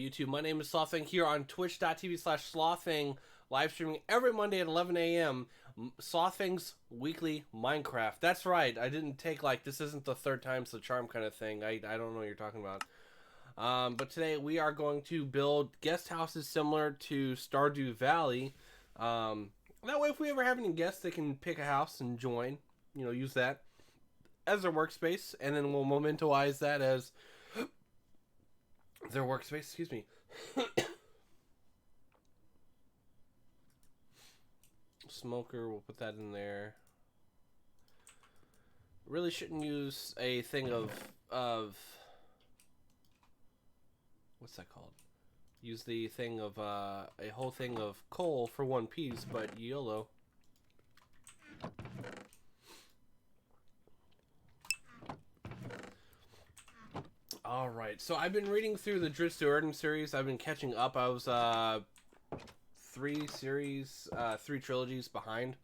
YouTube. My name is SlothFang here on twitch.tv/SlothFang, live streaming every Monday at 11 a.m. SlothFang's weekly Minecraft. That's right. I didn't take, like, this isn't the third time's the charm kind of thing. I don't know what you're talking about. But today we are going to build guest houses similar to Stardew Valley. That way if we ever have any guests, they can pick a house and join. You know, use that as their workspace, and then we'll momentoize that as their workspace. Excuse me. Smoker, we'll put that in there. Really shouldn't use a thing of what's that called? Use the thing of a whole thing of coal for one piece, but YOLO. Alright, so I've been reading through the Guesthouses series. I've been catching up. I was three trilogies behind.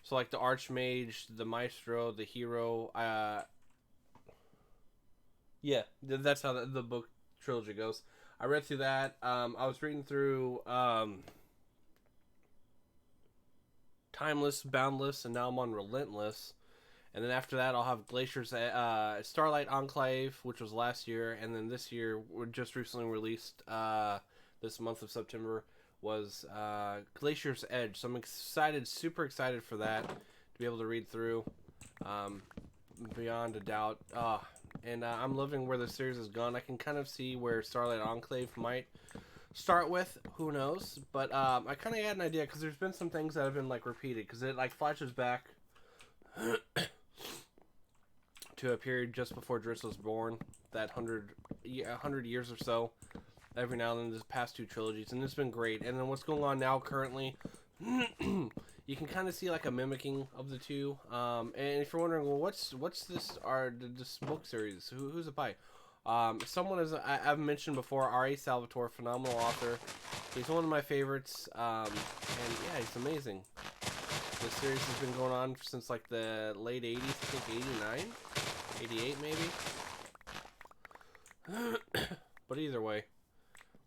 So like the Archmage, the Maestro, the Hero. Yeah, that's how the book trilogy goes. I read through that. I was reading through Timeless, Boundless, and now I'm on Relentless. And then after that, I'll have Glacier's Starlight Enclave, which was last year, and then this year, we're just recently released this month of September, was Glacier's Edge. So I'm excited, super excited for that to be able to read through, beyond a doubt. And I'm loving where the series has gone. I can kind of see where Starlight Enclave might start with. Who knows? But I kind of had an idea because there's been some things that have been like repeated because it like flashes back to a period just before Driss was born, that 100 years or so, every now and then, this past two trilogies, and it's been great. And then what's going on now currently, you can kind of see like a mimicking of the two. And if you're wondering, well, what's this book series? Who's it by? Someone I've mentioned before, R.A. Salvatore, phenomenal author. He's one of my favorites, and yeah, he's amazing. This series has been going on since like the late 80s, I think 89, 88 maybe. But either way,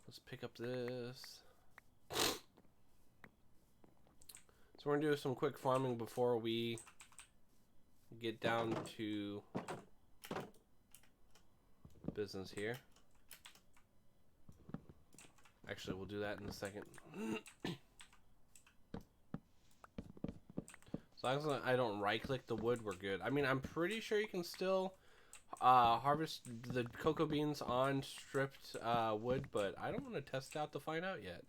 let's pick up this. So we're going to do some quick farming before we get down to business here. Actually, we'll do that in a second. As long as I don't right-click the wood, we're good. I mean, I'm pretty sure you can still harvest the cocoa beans on stripped wood, but I don't want to test out to find out yet.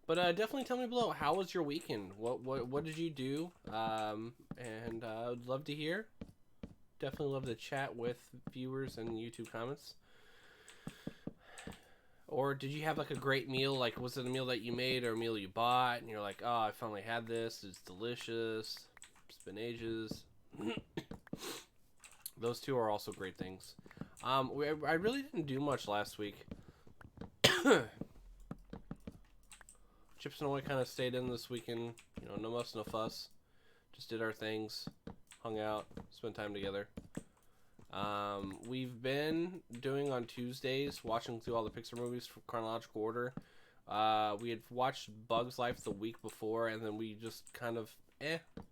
But definitely tell me below, how was your weekend? What did you do? And I would love to hear. Definitely love to chat with viewers and YouTube comments. Or did you have like a great meal? Like, was it a meal that you made or a meal you bought? And you're like, oh, I finally had this. It's delicious. Spinaches. Those two are also great things. I really didn't do much last week. Chips and Ahoy kind of stayed in this weekend. You know, no muss, no fuss. Just did our things. Hung out. Spent time together. We've been doing on Tuesdays, watching through all the Pixar movies for chronological order. We had watched Bug's Life the week before, and then we just kind of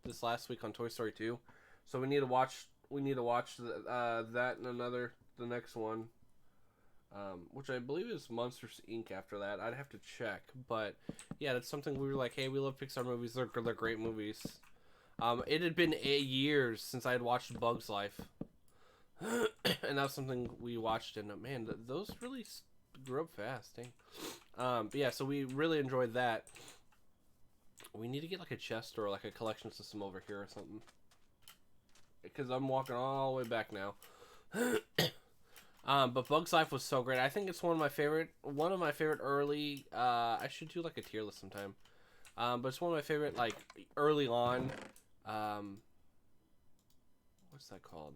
this last week on Toy Story 2. So we need to watch that and the next one, which I believe is Monsters Inc. after that. I'd have to check, but yeah, that's something we were like, hey, we love Pixar movies. They're great movies. It had been 8 years since I had watched Bug's Life. And that was something we watched, and man, those really grew up fast. Dang. But yeah, so we really enjoyed that. We need to get like a chest or like a collection system over here or something, because I'm walking all the way back now. But Bug's Life was so great. I think it's one of my favorite early. I should do like a tier list sometime. But it's one of my favorite like early on. What's that called?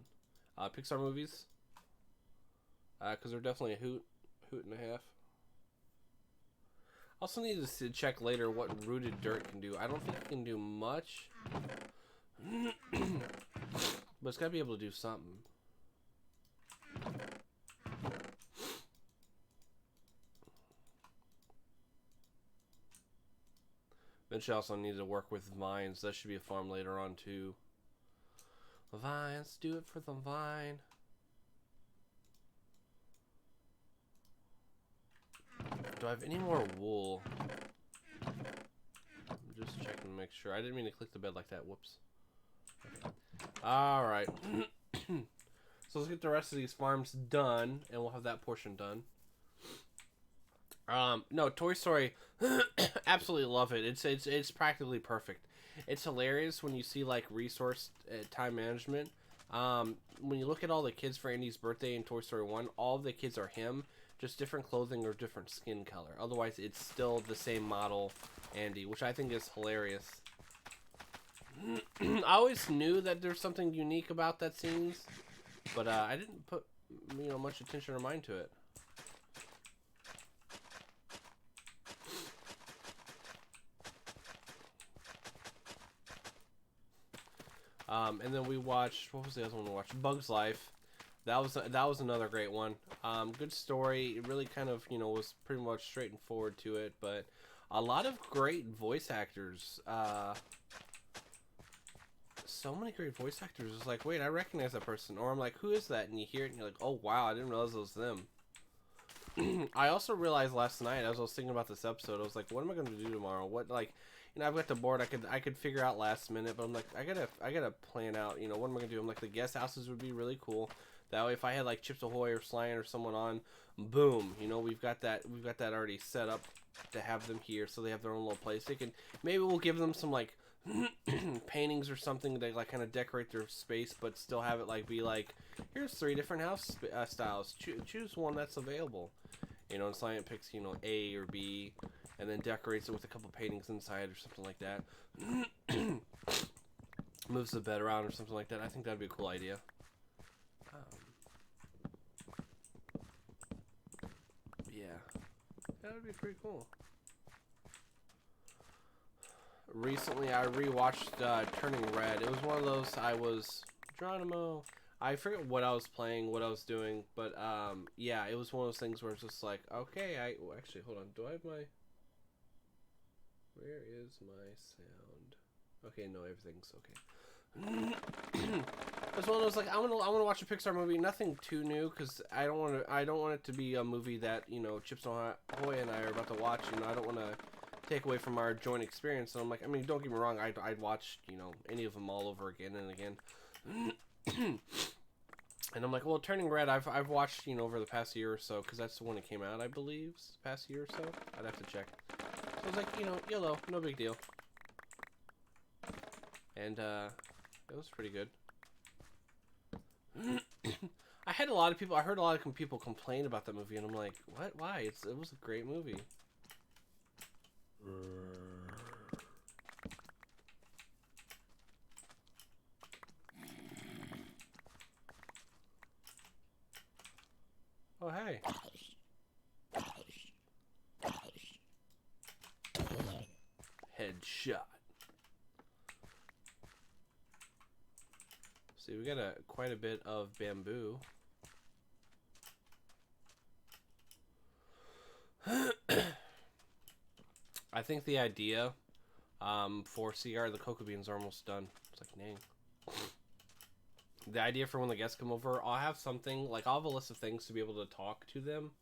Pixar movies, because they're definitely a hoot and a half. Also need to check later what Rooted Dirt can do. I don't think it can do much. But it's got to be able to do something. Eventually, I also need to work with vines. That should be a farm later on, too. The vines, do it for the vine. Do I have any more wool? I'm just checking to make sure. I didn't mean to click the bed like that. Whoops. Okay. Alright. So let's get the rest of these farms done, and we'll have that portion done. No, Toy Story, absolutely love it. It's practically perfect. It's hilarious when you see like resource time management. When you look at all the kids for Andy's birthday in Toy Story 1, all of the kids are him, just different clothing or different skin color. Otherwise, it's still the same model Andy, which I think is hilarious. I always knew that there's something unique about that scenes, but I didn't put much attention or mind to it. And then we watched, what was the other one we watched? Bug's Life. That was another great one. Good story. It really kind of, was pretty much straight and forward to it, but a lot of great voice actors. So many great voice actors. It's like, wait, I recognize that person. Or I'm like, who is that? And you hear it and you're like, oh wow, I didn't realize it was them. I also realized last night, as I was thinking about this episode, I was like, what am I going to do tomorrow? What, like, I've got the board I could figure out last minute, but I'm like, I gotta plan out, what am I gonna do? I'm like, the Guesthouses would be really cool. That way, if I had like Chips Ahoy or Slyan or someone on, boom, we've got that already set up to have them here, so they have their own little place. Maybe we'll give them some like paintings or something to like kind of decorate their space, but still have it like be like, here's 3 different house styles. Choose one that's available. And Slyan picks A or B, and then decorates it with a couple paintings inside or something like that. Moves the bed around or something like that. I think that'd be a cool idea. Yeah, that would be pretty cool. Recently, I rewatched Turning Red. It was one of those Geronimo. I forget what I was playing, what I was doing, but yeah, it was one of those things where it's just like, okay, actually, hold on. Do I have my... Where is my sound? Okay, no, everything's okay. It's one of those like I want to watch a Pixar movie, nothing too new, because I don't want it to be a movie that Chips Ahoy and I are about to watch. I don't want to take away from our joint experience. And I'm like, I mean, don't get me wrong, I'd watch any of them all over again and again. And I'm like, well, Turning Red, I've watched over the past year or so, because that's the one that came out, I believe, past year or so. I'd have to check. So I was like, YOLO, no big deal. And it was pretty good. I heard a lot of people complain about that movie, and I'm like, what? Why? It was a great movie. Oh, hey. Headshot. See, we got quite a bit of bamboo. I think the idea for CR, the cocoa beans are almost done. It's like, dang. The idea for when the guests come over, I'll have something, like, I'll have a list of things to be able to talk to them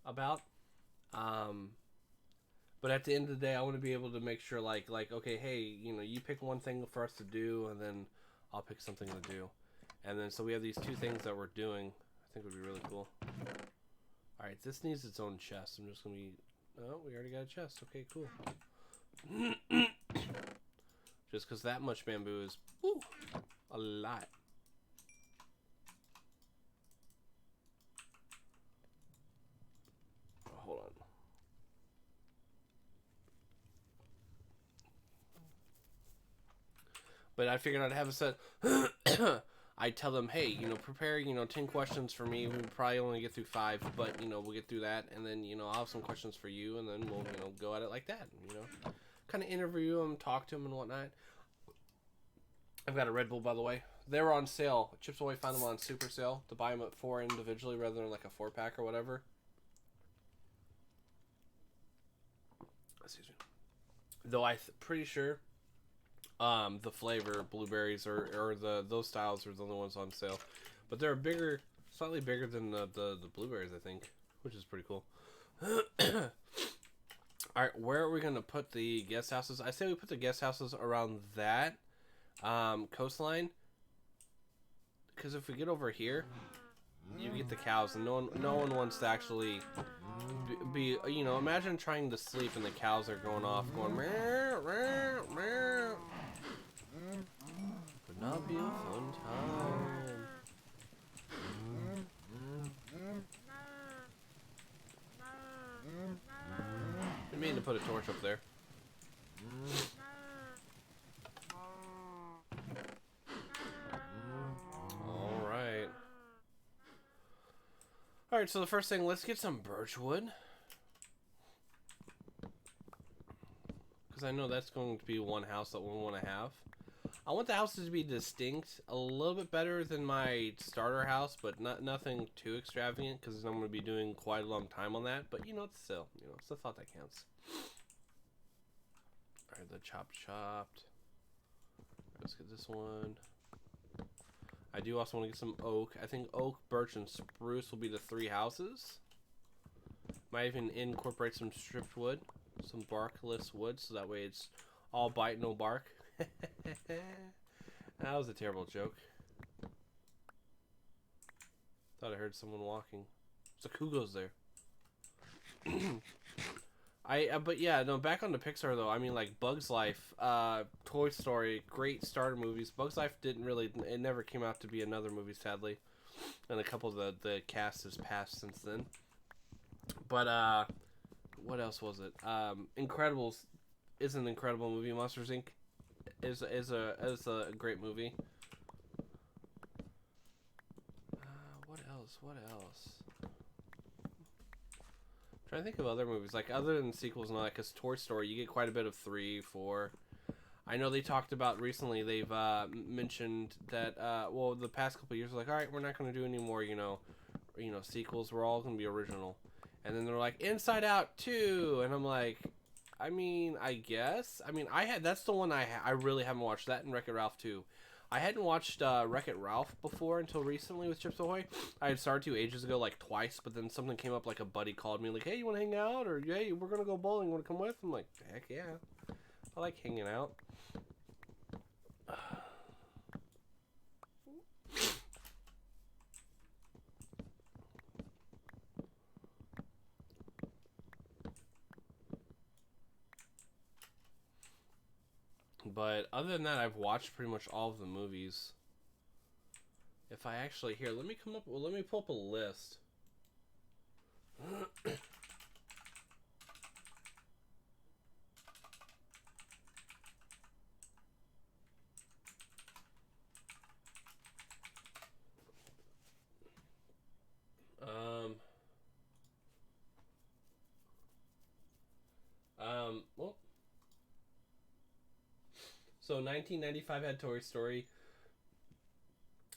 about. But at the end of the day, I want to be able to make sure, like, okay, hey, you pick one thing for us to do, and then I'll pick something to do. And then, so we have these 2 things that we're doing. I think would be really cool. Alright, this needs its own chest. I'm just going to be... Oh, we already got a chest. Okay, cool. Just because that much bamboo is... Woo, a lot. Hold on. But I figured I'd have a set... I tell them, hey, prepare, 10 questions for me. We probably only get through 5, but, we'll get through that. And then, I'll have some questions for you, and then we'll, go at it like that, kind of interview them, talk to them and whatnot. I've got a Red Bull, by the way. They were on sale. Chips Ahoy found them on super sale to buy them at 4 individually rather than like a 4-pack or whatever. Excuse me. Though pretty sure the flavor blueberries or those styles are the only ones on sale. But they're bigger, slightly bigger than the blueberries, I think, which is pretty cool. Alright, where are we going to put the guest houses? I say we put the guest houses around that coastline. Because if we get over here, you get the cows, and no one wants to actually be you know, imagine trying to sleep and the cows are going off, going meow, meow, meow. Would not be a fun time. I mean to put a torch up there. Alright, so the first thing, let's get some birch wood. Because I know that's going to be one house that we want to have. I want the houses to be distinct, a little bit better than my starter house, but nothing too extravagant, because I'm going to be doing quite a long time on that. But, you know, it's still, you know, it's the thought that counts. Alright, the chopped. Let's get this one. I do also want to get some oak. I think oak, birch, and spruce will be the 3 houses. Might even incorporate some stripped wood, some barkless wood, so that way it's all bite, no bark. That was a terrible joke. Thought I heard someone walking. It's like, who goes there? But yeah, no, back on the Pixar though, I mean, like, Bug's Life, Toy Story, great starter movies. Bug's Life it never came out to be another movie, sadly. And a couple of the cast has passed since then. But, what else was it? Incredibles is an incredible movie. Monsters, Inc. is a great movie. What else? Trying to think of other movies, like other than sequels and all that, because Toy Story, you get quite a bit of 3, 4. I know they talked about recently, they've mentioned that, well, the past couple of years, like, all right, we're not going to do any more, you know, sequels. We're all going to be original. And then they're like, Inside Out 2, and I'm like, I mean, I guess. I mean, that's the one I really haven't watched, that and Wreck-It Ralph 2. I hadn't watched Wreck-It Ralph before until recently with Chips Ahoy. I had started to ages ago, like twice, but then something came up, like a buddy called me, like, hey, you want to hang out? Or, hey, we're going to go bowling. You want to come with? I'm like, heck yeah. I like hanging out. But other than that, I've watched pretty much all of the movies. If I actually here, let me pull up a list. Well, so 1995 had Toy Story.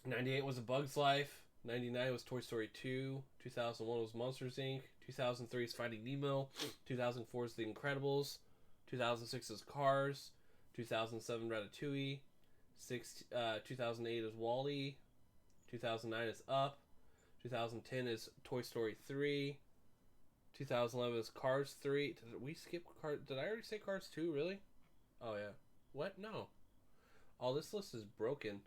98 was A Bug's Life. 99 was Toy Story 2. 2001 was Monsters, Inc. 2003 is Finding Nemo. 2004 is The Incredibles. 2006 is Cars. 2007 Ratatouille. 2008 is WALL-E. 2009 is Up. 2010 is Toy Story 3. 2011 is Cars 3. Did we skip Cars? Did I already say Cars 2? Really? Oh, yeah. What? No. Oh, this list is broken.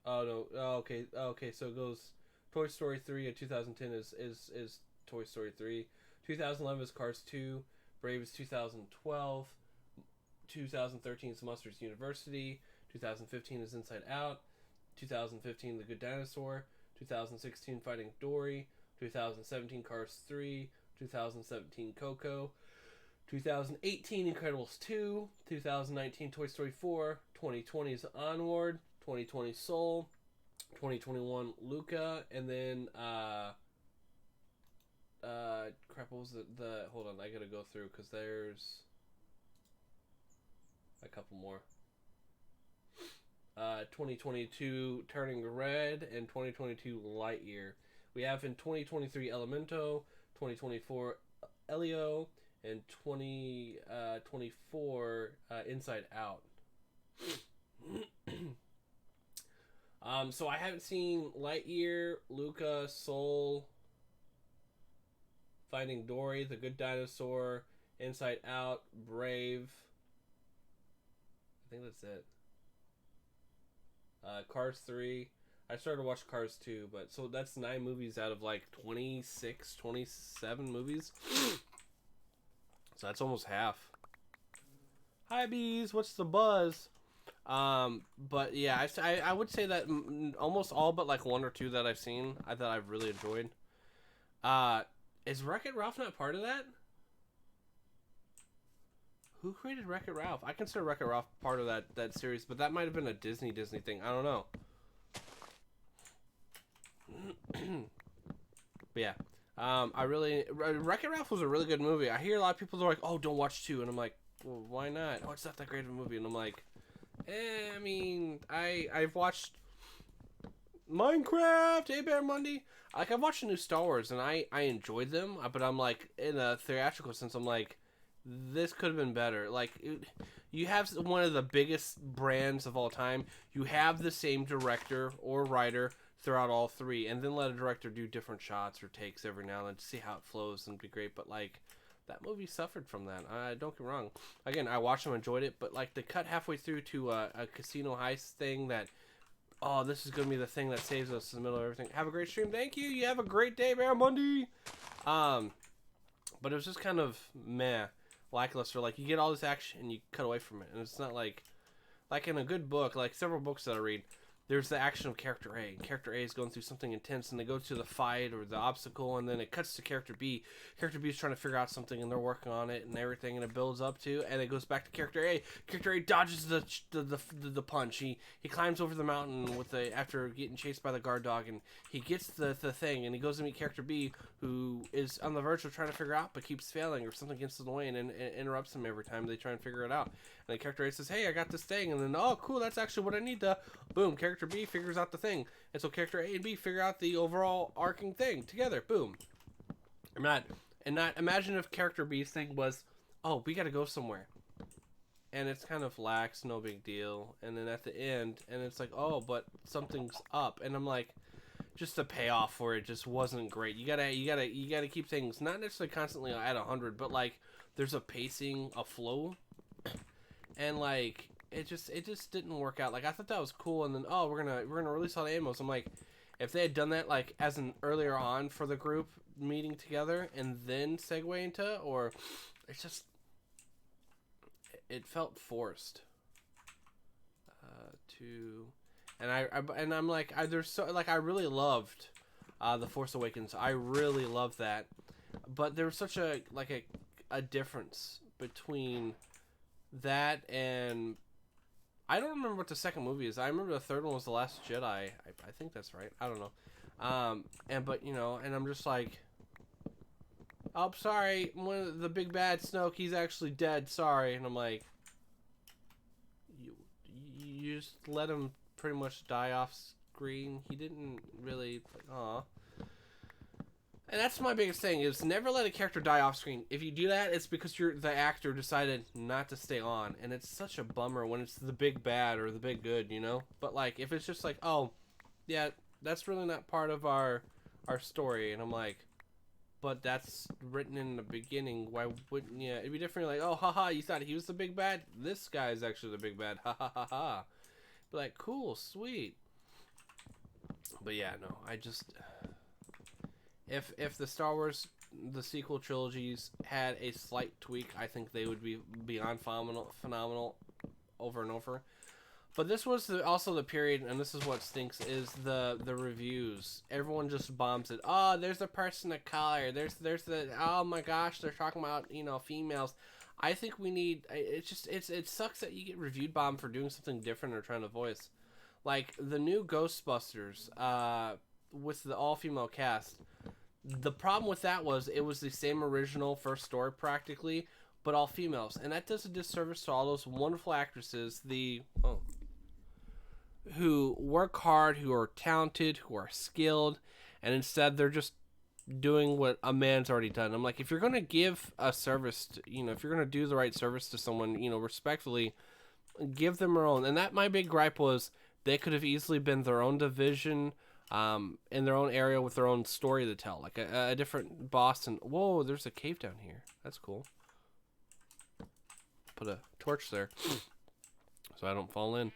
Oh, no. Oh, okay. Oh, okay, so it goes Toy Story 3 in 2010 is Toy Story 3. 2011 is Cars 2. Brave is 2012. 2013 is Monsters University. 2015 is Inside Out. 2015 The Good Dinosaur. 2016 Finding Dory. 2017 Cars 3. 2017 Coco. 2018 Incredibles 2. 2019 Toy Story 4. 2020 is Onward. 2020 Soul. 2021 Luca. And then crap, what was the hold on, I gotta go through because there's A couple more. 2022 Turning Red and 2022 Lightyear. We have in 2023 Elemento, 2024 Elio, and 2024 Inside Out. So I haven't seen Lightyear, Luca, Soul, Finding Dory, The Good Dinosaur, Inside Out, Brave. I think that's it. Cars 3. I started to watch Cars 2, but so that's 9 movies out of like 26, 27 movies. So that's almost half. Hi, bees. What's the buzz? But yeah, I would say that almost all but like 1 or 2 that I've seen that I've really enjoyed. Is Wreck-It Ralph not part of that? Who created Wreck-It Ralph? I consider Wreck-It Ralph part of that series, but that might have been a Disney thing. I don't know. But yeah, Wreck-It Ralph was a really good movie. I hear a lot of people are like, "Oh, don't watch 2," and I'm like, "Well, why not? Oh, it's not that great of a movie." And I'm like, I mean, I've watched Minecraft, Hey Bear Monday. Like, I've watched the new Star Wars, and I enjoyed them, but I'm like, in a theatrical sense, I'm like, this could have been better. Like, you have one of the biggest brands of all time. You have the same director or writer throughout all 3, and then let a director do different shots or takes every now and then to see how it flows and be great. But like, that movie suffered from that. Don't get me wrong. Again, I watched them, enjoyed it, but like, the cut halfway through to a casino heist thing that, oh, this is gonna be the thing that saves us in the middle of everything. Have a great stream. Thank you. You have a great day, Bear Monday. But it was just kind of meh. Lackluster. Like, you get all this action and you cut away from it, and it's not like in a good book, like several books that I read, there's the action of character A, and character A is going through something intense, and they go to the fight or the obstacle, and then it cuts to character B. Character B is trying to figure out something, and they're working on it and everything, and it builds up to, and it goes back to character A. Character A dodges the punch. He climbs over the mountain after getting chased by the guard dog, and he gets the thing, and he goes to meet character B, who is on the verge of trying to figure out, but keeps failing, or something gets in the way, and interrupts him every time they try and figure it out. And the character A says, "Hey, I got this thing," and then, "Oh, cool, that's actually what I need to," boom, character B figures out the thing, and so character A and B figure out the overall arcing thing together, boom. Imagine if character B's thing was, "Oh, we gotta go somewhere," and it's kind of lax, no big deal, and then at the end, and it's like, "Oh, but something's up," and I'm like, just the payoff for it just wasn't great. You gotta keep things not necessarily constantly at 100, but like, there's a pacing, a flow, and like, it just didn't work out. Like, I thought that was cool, and then, oh, we're gonna release all the ammos. I'm like, if they had done that like as an earlier on for the group meeting together and then segue into, or it's just, it felt forced. I'm like, there's so, like, I really loved The Force Awakens. I really loved that, but there was such a difference between that and, I don't remember what the second movie is. I remember the third one was The Last Jedi. I think that's right. I don't know. But you know, and I'm just like, "Oh, sorry, one of the big bad Snoke, he's actually dead. Sorry." And I'm like, you just let him pretty much die off screen. He didn't really, aw. And that's my biggest thing, is never let a character die off screen. If you do that, it's because the actor decided not to stay on, and it's such a bummer when it's the big bad or the big good, you know? But like, if it's just like, "Oh, yeah, that's really not part of our story," and I'm like, but that's written in the beginning, why wouldn't you? It'd be different, like, "Oh, haha, you thought he was the big bad? This guy is actually the big bad, ha ha ha ha." But like, cool, sweet. But yeah, no, I just... If the Star Wars, the sequel trilogies had a slight tweak, I think they would be beyond phenomenal over and over. But this was also the period, and this is what stinks, is the reviews. Everyone just bombs it. "Oh, there's a person of color. There's the, oh my gosh, they're talking about, you know, females." I think we need, it sucks that you get reviewed bombed for doing something different or trying to voice. Like, the new Ghostbusters, with the all-female cast, the problem with that was it was the same original first story practically, but all females, and that does a disservice to all those wonderful actresses, who work hard, who are talented, who are skilled, and instead they're just doing what a man's already done. I'm like, if you're gonna give a service, if you're gonna do the right service to someone, respectfully, give them their own. And that my big gripe was they could have easily been their own division, in their own area with their own story to tell, like a different boss. And whoa, there's a cave down here. That's cool. Put a torch there so I don't fall in.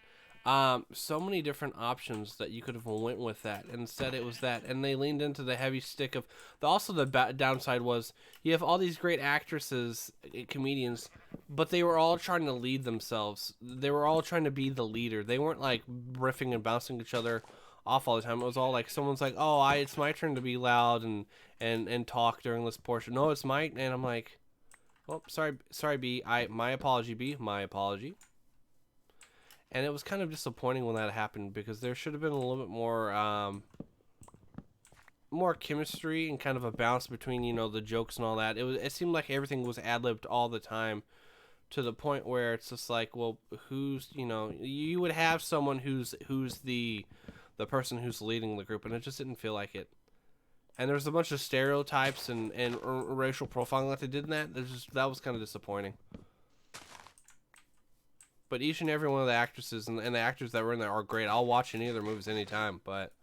So many different options that you could have went with that. And instead it was that, and they leaned into the heavy stick of also the downside was you have all these great actresses, comedians, but they were all trying to lead themselves. They were all trying to be the leader. They weren't like riffing and bouncing each other off all the time. It was all like someone's like, oh, it's my turn to be loud and talk during this portion. No, it's my, and I'm like, oh, sorry B, my apology B, my apology. And it was kind of disappointing when that happened, because there should have been a little bit more chemistry and kind of a balance between, the jokes and all that. It seemed like everything was ad-libbed all the time, to the point where it's just like, well, who's, you would have someone who's the person who's leading the group, and it just didn't feel like it. And there's a bunch of stereotypes and racial profiling that they did in that. That was kind of disappointing. But each and every one of the actresses and the actors that were in there are great. I'll watch any of their movies anytime. But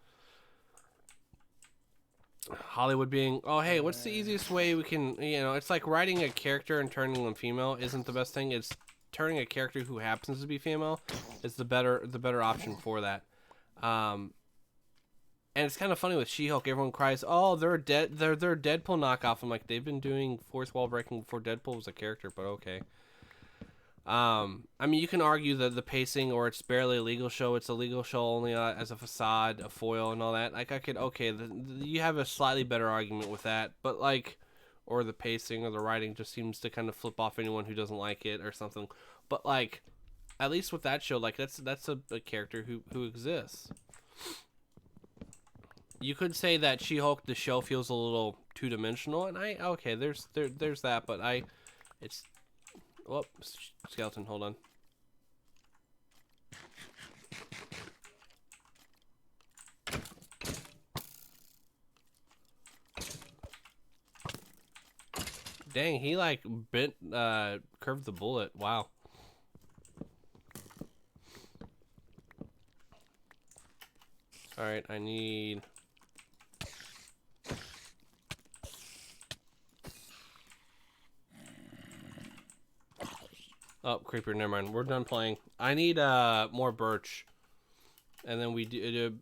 Hollywood being, oh, hey, what's the easiest way we can, it's like writing a character and turning them female isn't the best thing. It's turning a character who happens to be female is the better option for that. And it's kind of funny with She-Hulk. Everyone cries, oh, they're a Deadpool knockoff. I'm like, they've been doing fourth wall breaking before Deadpool was a character, but okay. I mean, you can argue that the pacing, or it's barely a legal show. It's a legal show only as a facade, a foil, and all that. Like, you have a slightly better argument with that, but or the pacing or the writing just seems to kind of flip off anyone who doesn't like it or something. But at least with that show, that's a character who exists. You could say that She-Hulk, the show, feels a little two-dimensional, and there's that, but it's. Oh, skeleton, hold on. Dang, he curved the bullet. Wow. Alright, I need... Oh, creeper, never mind. We're done playing. I need more birch. And then we do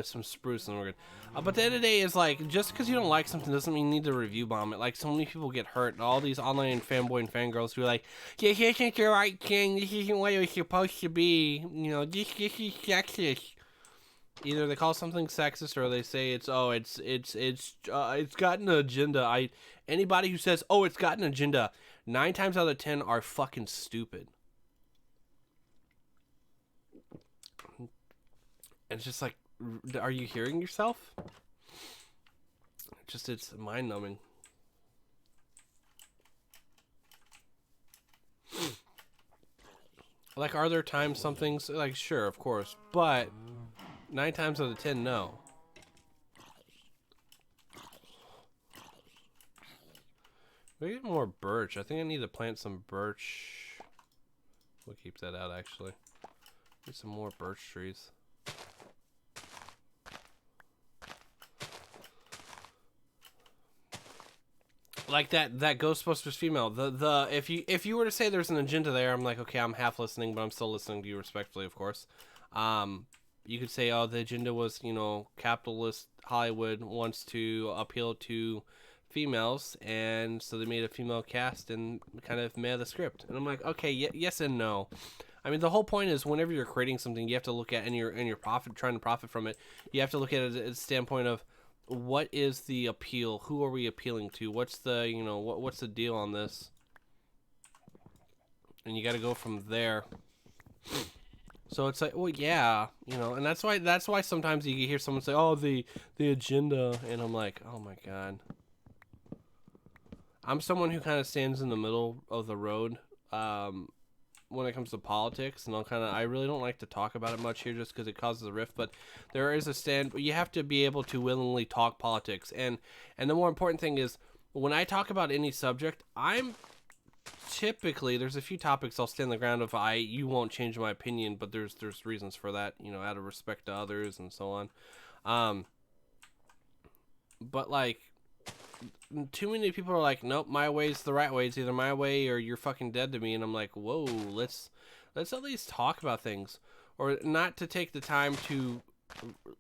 some spruce, and we're good. But at the end of the day is just because you don't like something doesn't mean you need to review bomb it. So many people get hurt. All these online fanboy and fangirls who are like, this isn't the right thing. This isn't what it was supposed to be. This is sexist. Either they call something sexist, or they say it's got an agenda. Anybody who says, oh, it's got an agenda, 9 times out of 10 are fucking stupid. And it's just like, are you hearing yourself? It's mind-numbing. Are there times something's sure, of course, but 9 times out of 10, no. We get more birch. I think I need to plant some birch. We'll keep that out, actually. Get some more birch trees. That Ghostbusters female. If you were to say there's an agenda there, I'm like, okay, I'm half listening, but I'm still listening to you respectfully, of course. You could say, oh, the agenda was, capitalist Hollywood wants to appeal to females, and so they made a female cast and kind of made the script. And I'm like, okay, yes and no. I mean, the whole point is whenever you're creating something, you have to look at, and you're trying to profit from it, you have to look at it at a standpoint of what is the appeal? Who are we appealing to? What's the, what's the deal on this? And you got to go from there. So it's like, well, yeah, and that's why sometimes you hear someone say, oh, the agenda, and I'm like, oh my god. I'm someone who kind of stands in the middle of the road when it comes to politics, and I really don't like to talk about it much here just because it causes a rift. But there is a stand. You have to be able to willingly talk politics, and the more important thing is when I talk about any subject, I'm typically there's a few topics I'll stand the ground of. You won't change my opinion, but there's reasons for that, out of respect to others and so on. But like, too many people are like, nope, my way's the right way. It's either my way or you're fucking dead to me. And I'm like, whoa, let's at least talk about things, or not to take the time to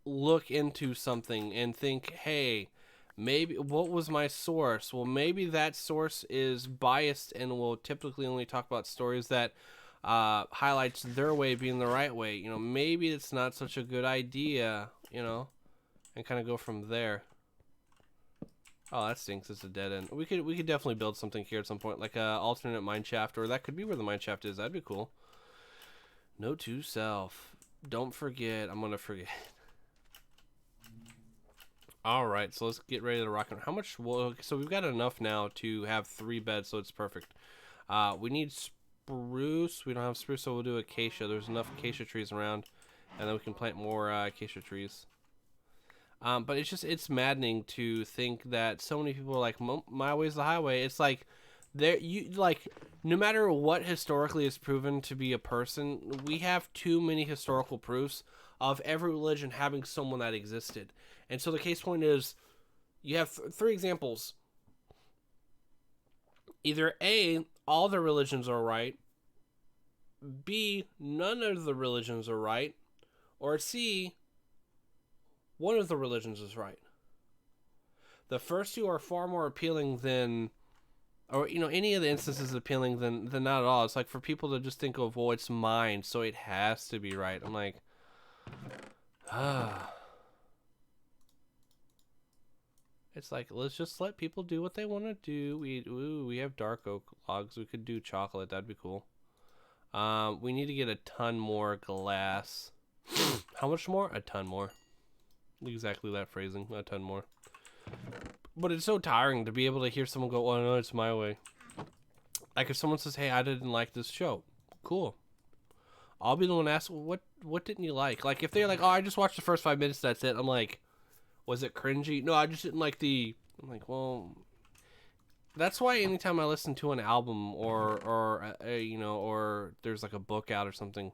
look into something and think, hey, maybe what was my source? Well, maybe that source is biased and will typically only talk about stories that highlights their way being the right way. Maybe it's not such a good idea, and kind of go from there. Oh, that stinks. It's a dead end. We could definitely build something here at some point, like a alternate mine shaft, or that could be where the mine shaft is. That'd be cool. Note to self: don't forget. I'm gonna forget. All right, so let's get ready to rock. How much? Well, so we've got enough now to have 3 beds, so it's perfect. We need spruce. We don't have spruce, so we'll do acacia. There's enough acacia trees around, and then we can plant more acacia trees. But it's maddening to think that so many people are like, my way's the highway. It's like, no matter what historically is proven to be a person, we have too many historical proofs of every religion having someone that existed. And so the case point is, you have 3 examples. Either A, all the religions are right, B, none of the religions are right, or C, one of the religions is right. The first 2 are far more appealing than, or any of the instances appealing than not at all. It's like for people to just think of, well, it's mine, so it has to be right. I'm like, It's like, let's just let people do what they want to do. We have dark oak logs. We could do chocolate. That'd be cool. We need to get a ton more glass. How much more? A ton more. Exactly that phrasing. A ton more. But it's so tiring to be able to hear someone go, oh no, it's my way. Like if someone says, hey, I didn't like this show. Cool. I'll be the one to ask, well, what didn't you like? Like if they're like, oh, I just watched the first 5 minutes, that's it. I'm like, was it cringy? No, I just didn't like I'm like, well, that's why anytime I listen to an album or there's like a book out or something,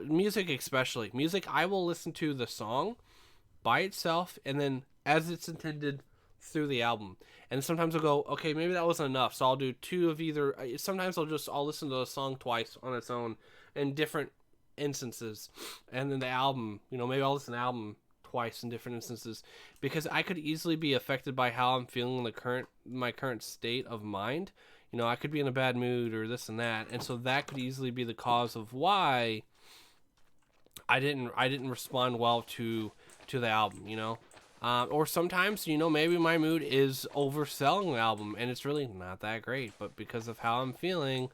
music especially, I will listen to the song by itself and then as it's intended through the album. And sometimes I'll go, okay, maybe that wasn't enough, so I'll do 2 of either. Sometimes I'll listen to the song twice on its own in different instances, and then the album, maybe I'll listen to the album twice in different instances, because I could easily be affected by how I'm feeling in my current state of mind. I could be in a bad mood or this and that, and so that could easily be the cause of why I didn't respond well to the album, or sometimes, maybe my mood is overselling the album and it's really not that great, but because of how I'm feeling,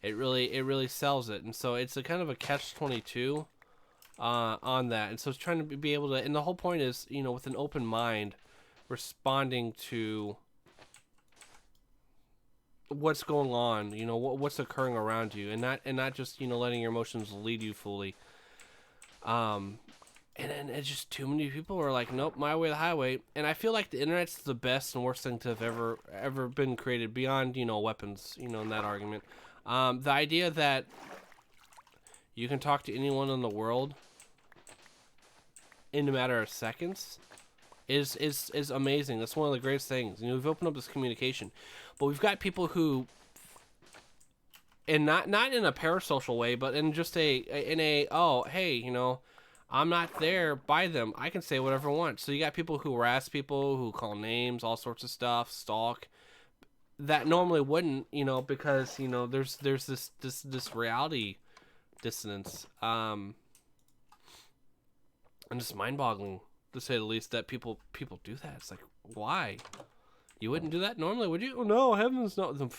it really sells it. And so it's a kind of a catch-22 on that. And so it's trying to be able to, and the whole point is, with an open mind, responding to what's going on, what's occurring around you, and not just, letting your emotions lead you fully. And it's just too many people are like, nope, my way or the highway. And I feel like the internet's the best and worst thing to have ever been created beyond, weapons, in that argument. The idea that you can talk to anyone in the world in a matter of seconds is amazing. That's one of the greatest things. We've opened up this communication. But we've got people who, and not in a parasocial way, but in just oh, hey, I'm not there by them. I can say whatever I want. So you got people who harass people, who call names, all sorts of stuff, stalk, that normally wouldn't, because, there's this reality dissonance. And it's mind-boggling, to say the least, that people do that. It's like, why? You wouldn't do that normally, would you? Oh, no, heavens no.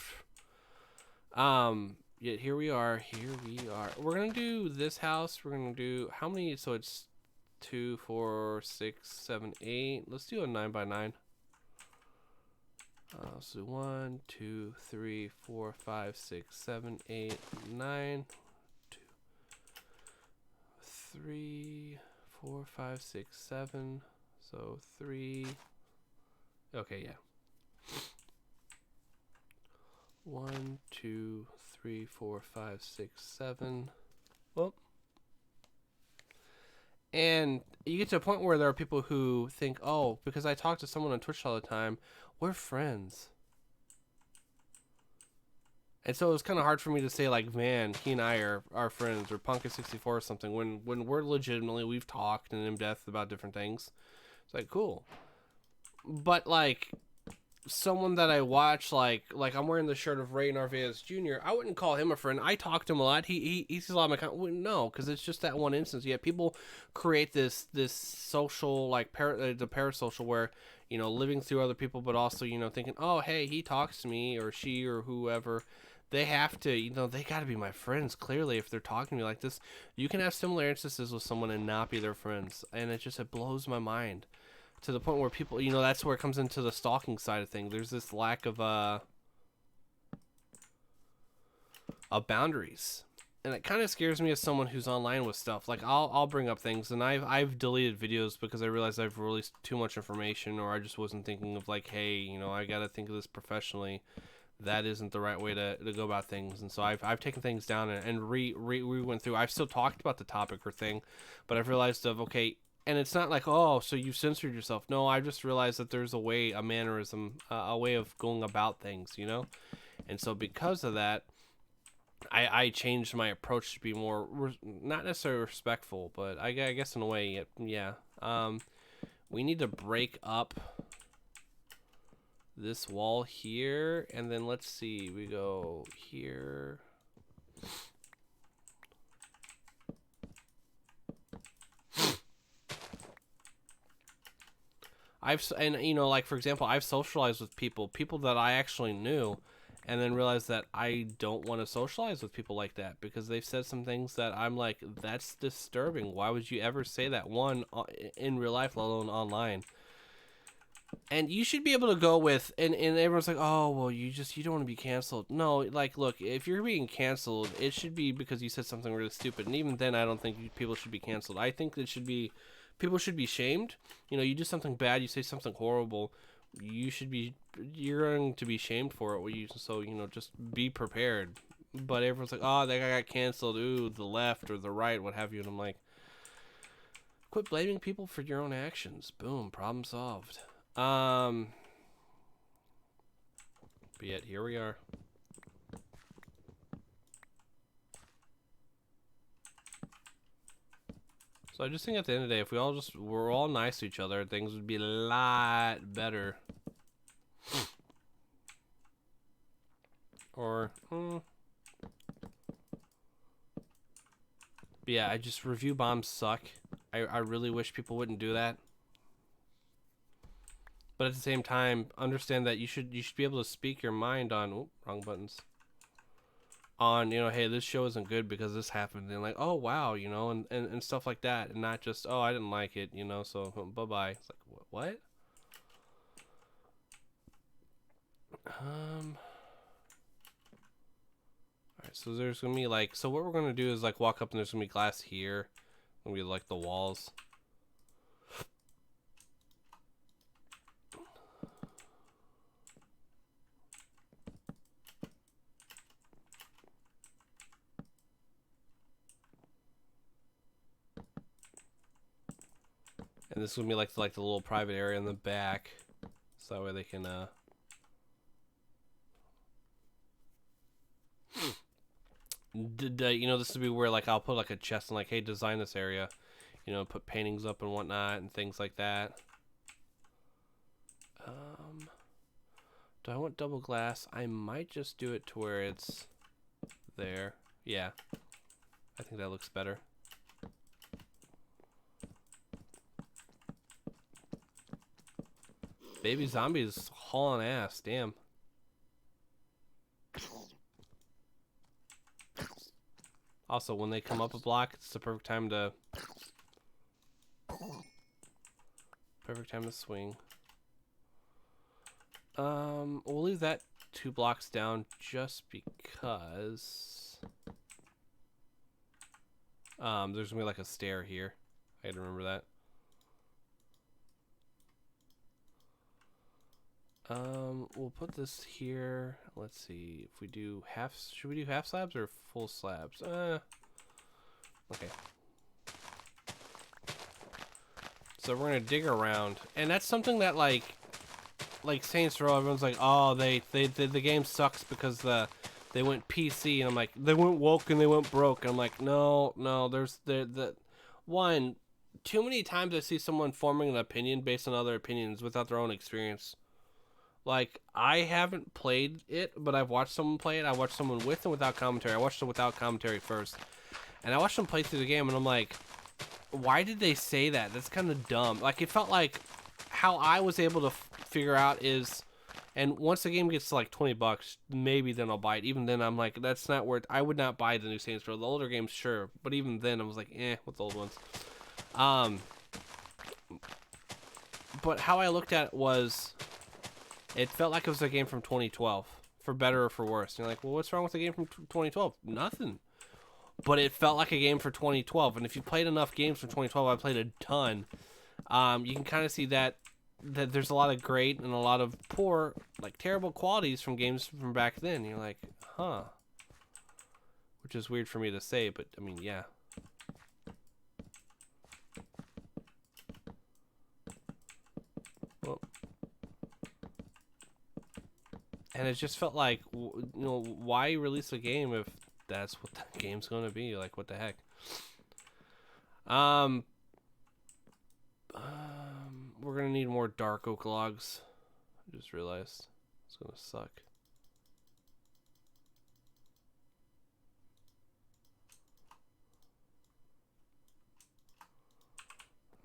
Yet here we are. We're gonna do this house. We're gonna do how many? So it's 2, 4, 6, 7, 8. Let's do a 9x9. So 1, 2, 3, 4, 5, 6, 7, 8, 9, 2, 3, 4, 5, 6, 7. So 3. Okay, yeah. 1, 2, 3, 4, 5, 6, 7. Well, and you get to a point where there are people who think, oh, because I talk to someone on Twitch all the time, we're friends. And so it was kind of hard for me to say, like, man, he and I are friends, or Punka64 or something, when we're legitimately, we've talked in depth about different things. It's like, cool. But, like, someone that I watch, like I'm wearing the shirt of Ray Narvaez Jr., I wouldn't call him a friend. I talk to him a lot. He sees a lot of my content. No, because it's just that one instance. Yet people create this social, like, the parasocial, where, you know, living through other people, but also, you know, thinking, oh, hey, he talks to me, or she, or whoever. They have to, you know, they got to be my friends, clearly, if they're talking to me like this. You can have similar instances with someone and not be their friends. And it blows my mind. To the point where people, you know, that's where it comes into the stalking side of things. There's this lack of boundaries. And it kind of scares me as someone who's online with stuff. Like, I'll bring up things, and I've deleted videos because I realized I've released too much information, or I just wasn't thinking of, like, hey, you know, I got to think of this professionally. That isn't the right way to go about things. And so I've taken things down and re went through. I've still talked about the topic or thing, but I've realized okay, and it's not like, oh, so you censored yourself. No, I just realized that there's a way, a mannerism, a way of going about things, you know? And so because of that, I changed my approach to be more, not necessarily respectful, but I guess in a way, yeah. We need to break up this wall here, and then let's see, we go here. And you know, like, for example, I've socialized with people that I actually knew, and then realized that I don't want to socialize with people like that because they've said some things that I'm like, that's disturbing. Why would you ever say that, one, in real life, let alone online? And you should be able to go with, and everyone's like, oh, well, you don't want to be canceled. No, like, look, if you're being canceled, it should be because you said something really stupid. And even then, I don't think people should be canceled. I think it should be, people should be shamed. You know, you do something bad, you say something horrible, you're going to be shamed for it. So, you know, just be prepared. But everyone's like, oh, that guy got canceled. Ooh, the left or the right, what have you. And I'm like, quit blaming people for your own actions. Boom, problem solved. But yet here we are. So I just think at the end of the day, if we're all nice to each other, things would be a lot better. Or, But yeah, review bombs suck. I really wish people wouldn't do that. But at the same time, understand that you should be able to speak your mind on, wrong buttons. On, you know, hey, this show isn't good because this happened, and like, oh wow, you know, and stuff like that, and not just, oh, I didn't like it, you know, so bye-bye. It's like, what? Alright, so there's gonna be like, so what we're gonna do is like walk up and there's gonna be glass here. Gonna be like the walls. And this is gonna be like the little private area in the back, so that way they can you know, this would be where like I'll put like a chest and like, hey, design this area, you know, put paintings up and whatnot and things like that. Do I want double glass? I might just do it to where it's there. Yeah, I think that looks better. Baby zombie is hauling ass, damn. Also, when they come up a block, it's the perfect time to swing. We'll leave that 2 blocks down just because there's gonna be like a stair here. I gotta remember that. We'll put this here. Let's see if we do half. Should we do half slabs or full slabs? Okay. So we're gonna dig around, and that's something that like Saints Row. Everyone's like, oh, the game sucks because they went PC, and I'm like, they went woke and they went broke. And I'm like, no, there's the one. Too many times I see someone forming an opinion based on other opinions without their own experience. Like, I haven't played it, but I've watched someone play it. I watched someone with and without commentary. I watched them without commentary first. And I watched them play through the game, and I'm like, why did they say that? That's kind of dumb. Like, it felt like how I was able to figure out is, and once the game gets to like $20, maybe then I'll buy it. Even then, I'm like, that's not worth. I would not buy the new Saints Row. The older games, sure, but even then, I was like, with the old ones. But how I looked at it was, it felt like it was a game from 2012, for better or for worse. And you're like, well, what's wrong with the game from 2012? Nothing. But it felt like a game for 2012. And if you played enough games from 2012, I played a ton. You can kind of see that there's a lot of great and a lot of poor, like terrible qualities from games from back then. You're like, huh. Which is weird for me to say, but I mean, yeah. Well, and it just felt like, why release a game if that's what the game's going to be? Like, what the heck? We're going to need more dark oak logs. I just realized it's going to suck.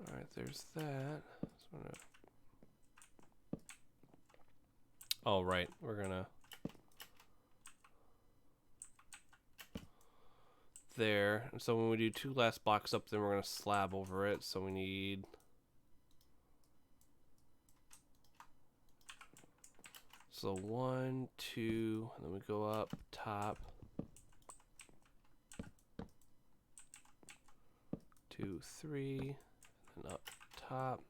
Alright, there's that. Oh, right. We're going to... there. And so when we do 2 last blocks up, then we're going to slab over it. So we need... so 1, 2, and then we go up top. 2, 3, and up top.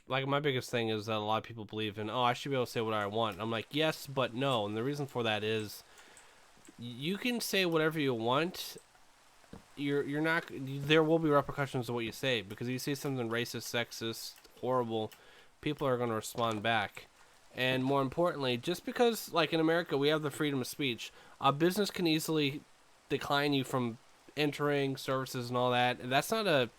Like, my biggest thing is that a lot of people believe in, oh, I should be able to say what I want. I'm like, yes, but no. And the reason for that is, you can say whatever you want. You're not. There will be repercussions to what you say, because if you say something racist, sexist, horrible, people are going to respond back. And more importantly, just because, like in America, we have the freedom of speech, a business can easily decline you from entering services and all that. And that's not a.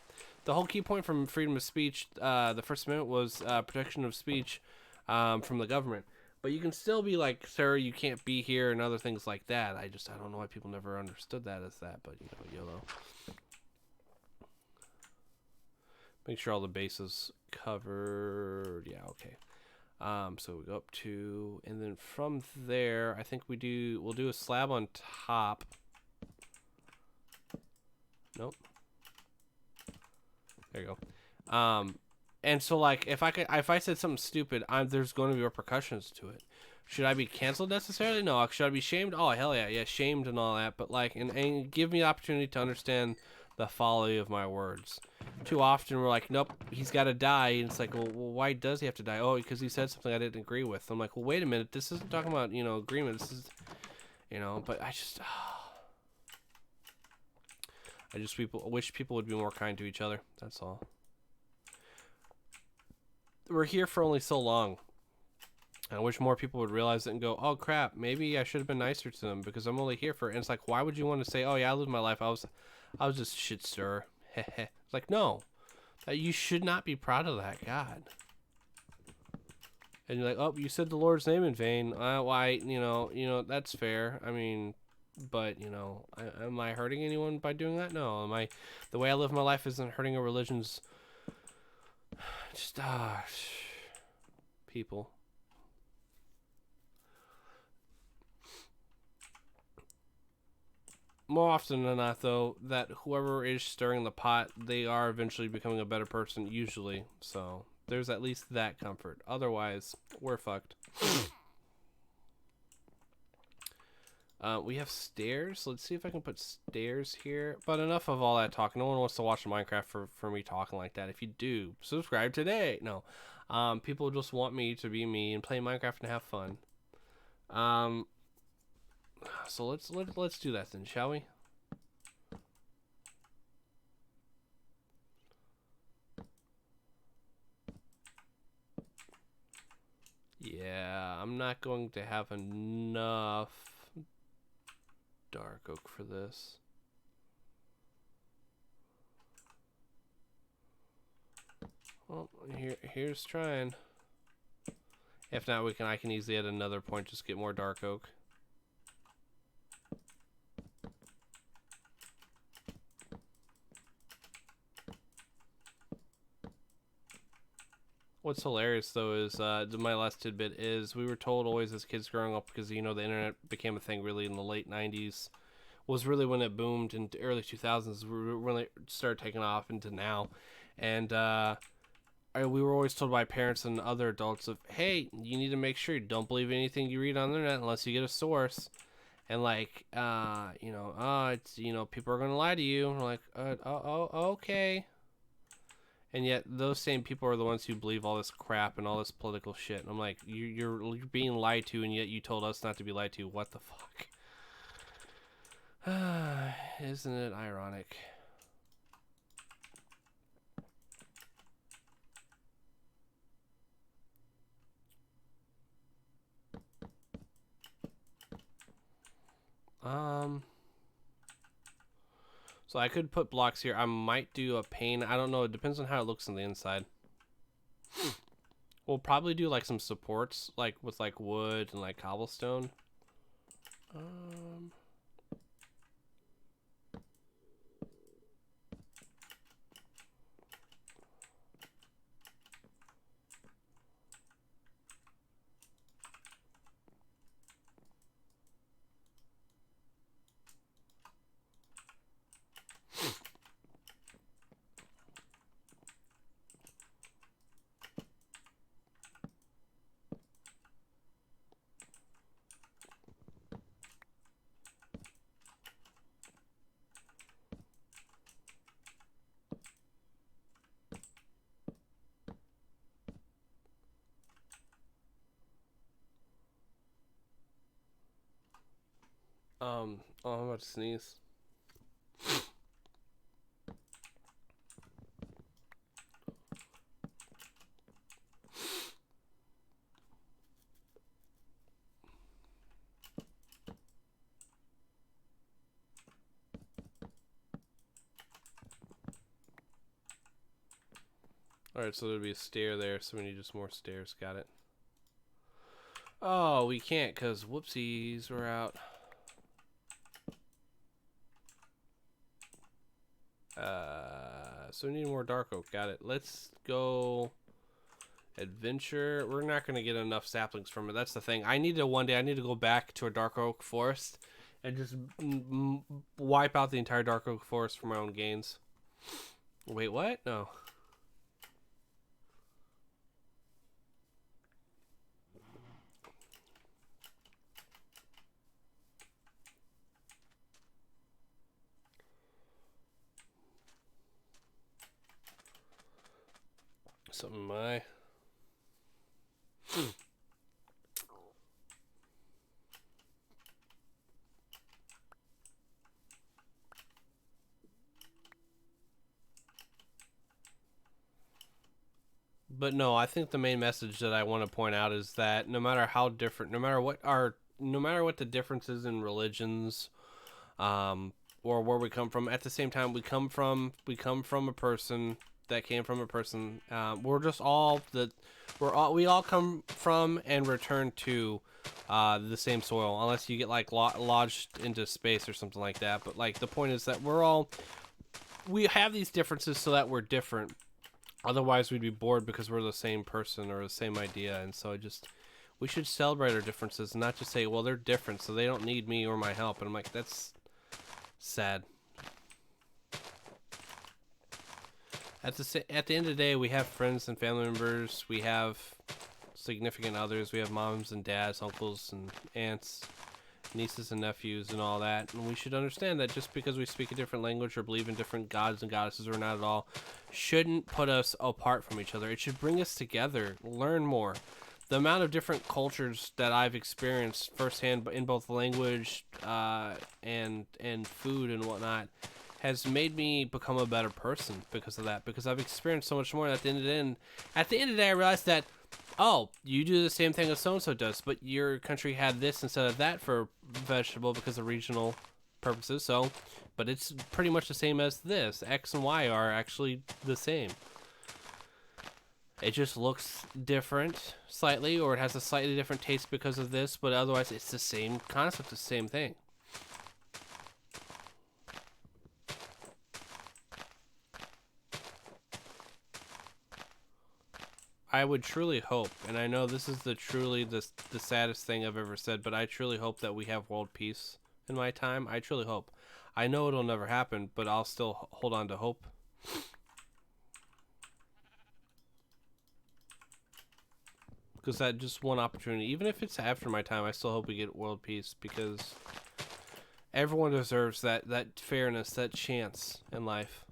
The whole key point from freedom of speech, the First Amendment, was protection of speech from the government. But you can still be like, sir, you can't be here, and other things like that. I don't know why people never understood that as that, but, YOLO. Make sure all the bases covered. Yeah, okay. So we go up to, and then from there, I think we'll do a slab on top. Nope. There you go. And so, like, if I said something stupid, there's going to be repercussions to it. Should I be canceled necessarily? No. Should I be shamed? Oh, hell yeah, shamed and all that. But like, and give me the opportunity to understand the folly of my words. Too often we're like, nope, he's got to die. And it's like, well, why does he have to die? Oh, because he said something I didn't agree with. I'm like, well, wait a minute, this isn't talking about agreement. This is, But I just wish people would be more kind to each other. That's all. We're here for only so long. I wish more people would realize it and go, oh crap, maybe I should have been nicer to them because I'm only here for it. And it's like, why would you want to say, oh yeah, I lived my life. I was just shit stir. It's like, no, You should not be proud of that, God. And you're like, oh, you said the Lord's name in vain. Why, you know, that's fair. I mean, but, you know, am I hurting anyone by doing that? No. The way I live my life isn't hurting a religion's, just, people. More often than not, though, that whoever is stirring the pot, they are eventually becoming a better person, usually. So there's at least that comfort. Otherwise, we're fucked. We have stairs. Let's see if I can put stairs here. But enough of all that talk. No one wants to watch Minecraft for me talking like that. If you do, subscribe today. No. People just want me to be me and play Minecraft and have fun. So let's do that then, shall we? Yeah, I'm not going to have enough dark oak for this. Well, here's trying. If not, I can easily add another point, just get more dark oak. What's hilarious though is my last tidbit is we were told always as kids growing up, because you know the internet became a thing really in the late 90s, was really when it boomed in the early 2000s, when it started taking off into now. And we were always told by parents and other adults of, hey, you need to make sure you don't believe anything you read on the internet unless you get a source. And like you know, it's, you know, people are gonna lie to you. And we're like, okay. And yet those same people are the ones who believe all this crap and all this political shit. And I'm like, you're being lied to, and yet you told us not to be lied to. What the fuck? Isn't it ironic? So I could put blocks here. I might do a pane. I don't know. It depends on how it looks on the inside. We'll probably do like some supports, like with like wood and like cobblestone. Oh, I'm about to sneeze. Alright, so there'll be a stair there, so we need just more stairs. Got it. Oh, we can't, because whoopsies, we're out. So we need more dark oak. Got it. Let's go adventure. We're not going to get enough saplings from it. That's the thing. One day I need to go back to a dark oak forest and just wipe out the entire dark oak forest for my own gains. Wait, what? No. Something in my... But no, I think the main message that I want to point out is that no matter how different, no matter what the differences in religions, or where we come from, at the same time we come from a person that came from a person. We're just all we all come from and return to the same soil, unless you get like lodged into space or something like that. But like the point is that we have these differences so that we're different. Otherwise, we'd be bored because we're the same person or the same idea, and so we should celebrate our differences and not just say, well, they're different, so they don't need me or my help. And I'm like, that's sad. At the end of the day, we have friends and family members. We have significant others. We have moms and dads, uncles and aunts, nieces and nephews, and all that. And we should understand that just because we speak a different language or believe in different gods and goddesses or not at all, shouldn't put us apart from each other. It should bring us together, learn more. The amount of different cultures that I've experienced firsthand in both language and food and whatnot has made me become a better person because of that. Because I've experienced so much more. At the end of the day, I realized that, oh, you do the same thing as so-and-so does, but your country had this instead of that for vegetable because of regional purposes. So, but it's pretty much the same as this. X and Y are actually the same. It just looks different slightly, or it has a slightly different taste because of this, but otherwise it's the same concept, the same thing. I would truly hope, and I know this is the saddest thing I've ever said, but I truly hope that we have world peace in my time. I truly hope. I know it'll never happen, but I'll still hold on to hope. Because that just one opportunity, even if it's after my time, I still hope we get world peace, because everyone deserves that fairness, that chance in life.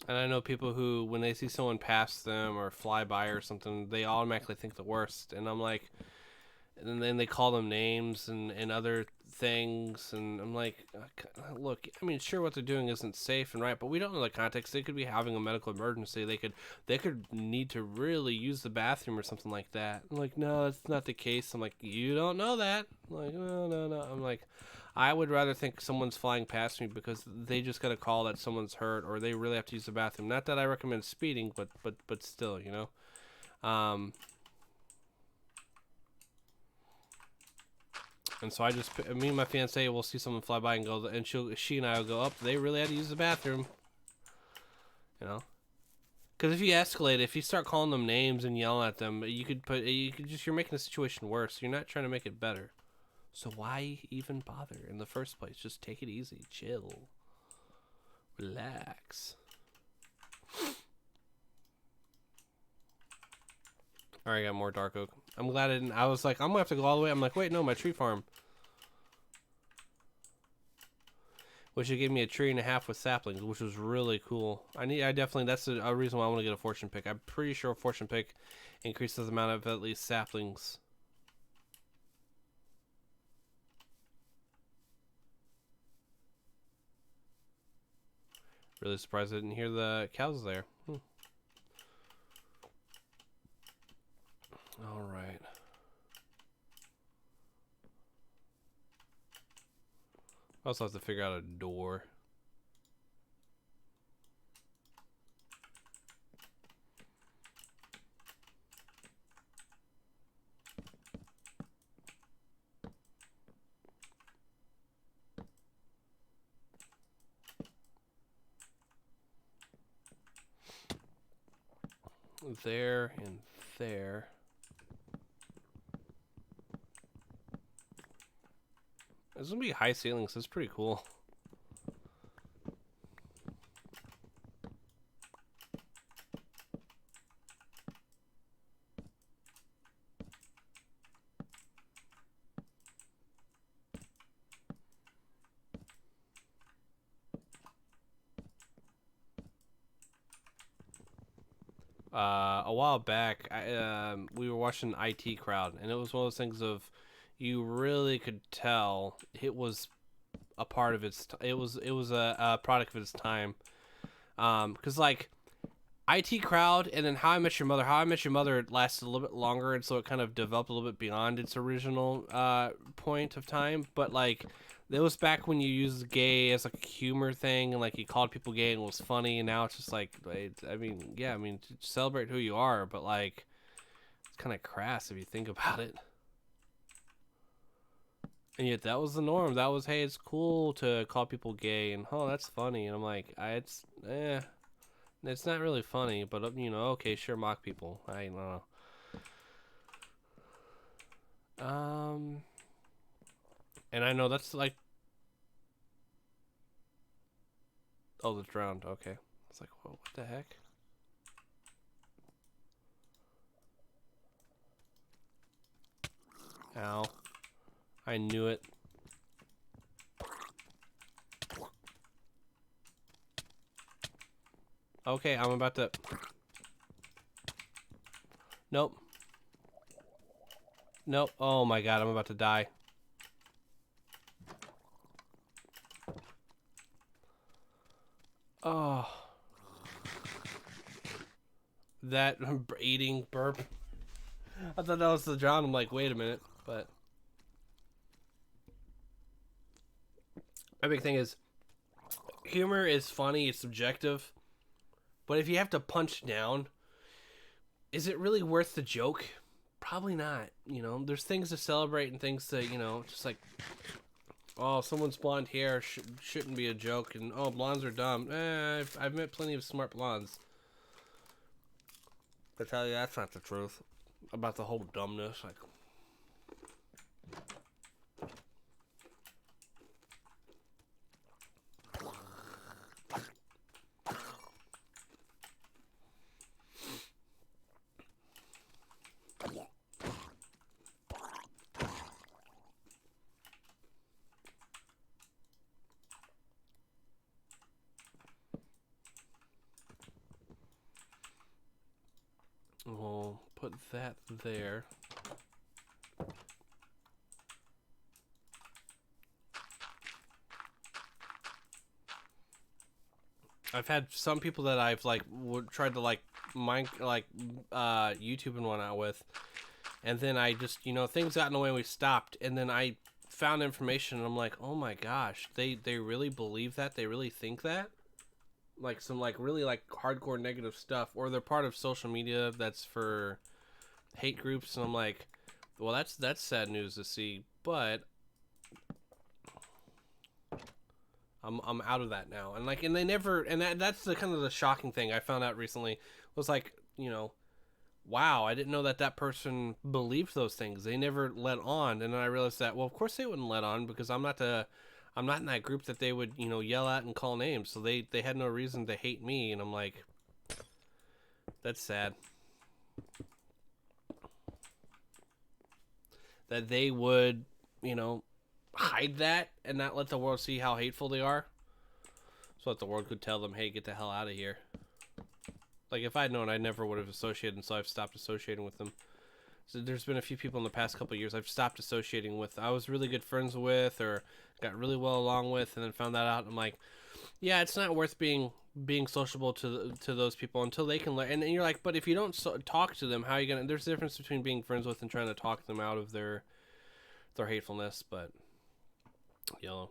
And I know people who, when they see someone pass them or fly by or something, they automatically think the worst. And I'm like, and then they call them names and other things. And I'm like, look, I mean, sure, what they're doing isn't safe and right, but we don't know the context. They could be having a medical emergency. They could need to really use the bathroom or something like that. I'm like, no, that's not the case. I'm like, you don't know that. I'm like, no. I'm like, I would rather think someone's flying past me because they just got a call that someone's hurt or they really have to use the bathroom. Not that I recommend speeding, but still, you know. And so me and my fiance will see someone fly by and go, and she and I will go up. They really had to use the bathroom, you know. Because if you escalate, if you start calling them names and yelling at them, you're making the situation worse. You're not trying to make it better. So why even bother in the first place? Just take it easy, chill, relax. All right, I got more dark oak. I'm glad I didn't. I was like, I'm gonna have to go all the way. I'm like, wait, no, my tree farm. Which it gave me a tree and a half with saplings, which was really cool. That's a reason why I want to get a fortune pick. I'm pretty sure a fortune pick increases the amount of at least saplings. Really surprised I didn't hear the cows there. All right. I also have to figure out a door. There and there. There's gonna be high ceilings. That's pretty cool. A while back, we were watching IT Crowd, and it was one of those things of you really could tell it was a part of its. It was a product of its time. Because like IT Crowd and then How I Met Your Mother. How I Met Your Mother lasted a little bit longer, and so it kind of developed a little bit beyond its original point of time. But like, it was back when you used gay as like a humor thing, and like you called people gay and it was funny. And now it's just like, I mean, yeah, I mean, celebrate who you are, but like, it's kind of crass if you think about it. And yet that was the norm. That was, hey, it's cool to call people gay, and oh, that's funny. And I'm like, it's not really funny, but okay, sure, mock people. I don't know. And I know that's like, oh, the drowned. Okay, it's like, whoa, what the heck? Ow! I knew it. Okay, I'm about to. Nope. Nope. Oh my god, I'm about to die. Oh. That eating burp. I thought that was the drown. I'm like, wait a minute. But my big thing is humor is funny, it's subjective. But if you have to punch down, is it really worth the joke? Probably not. There's things to celebrate and things to, just like, oh, someone's blonde hair shouldn't be a joke, and oh, blondes are dumb. I've met plenty of smart blondes. I tell you, that's not the truth about the whole dumbness. Like, we'll put that there. I've had some people that I've like tried to like YouTube and whatnot with, and then I just things got in the way and we stopped, and then I found information and I'm like, oh my gosh, they really believe that, they really think that, like some like really like hardcore negative stuff, or they're part of social media that's for hate groups, and I'm like, well, that's sad news to see, but I'm out of that now. And like, and they never, and that's the kind of the shocking thing I found out recently was like, wow, I didn't know that person believed those things. They never let on. And then I realized that, well, of course they wouldn't let on, because I'm not in that group that they would, yell at and call names. So they had no reason to hate me. And I'm like, that's sad that they would, hide that and not let the world see how hateful they are, so that the world could tell them, hey, get the hell out of here. Like, if I'd known, I never would have associated, and so I've stopped associating with them. So there's been a few people in the past couple of years I've stopped associating with. I was really good friends with, or got really well along with, and then found that out. And I'm like, yeah, it's not worth being sociable to those people until they can learn. And you're like, but if you don't talk to them, how are you gonna? There's a difference between being friends with and trying to talk them out of their hatefulness. But yellow.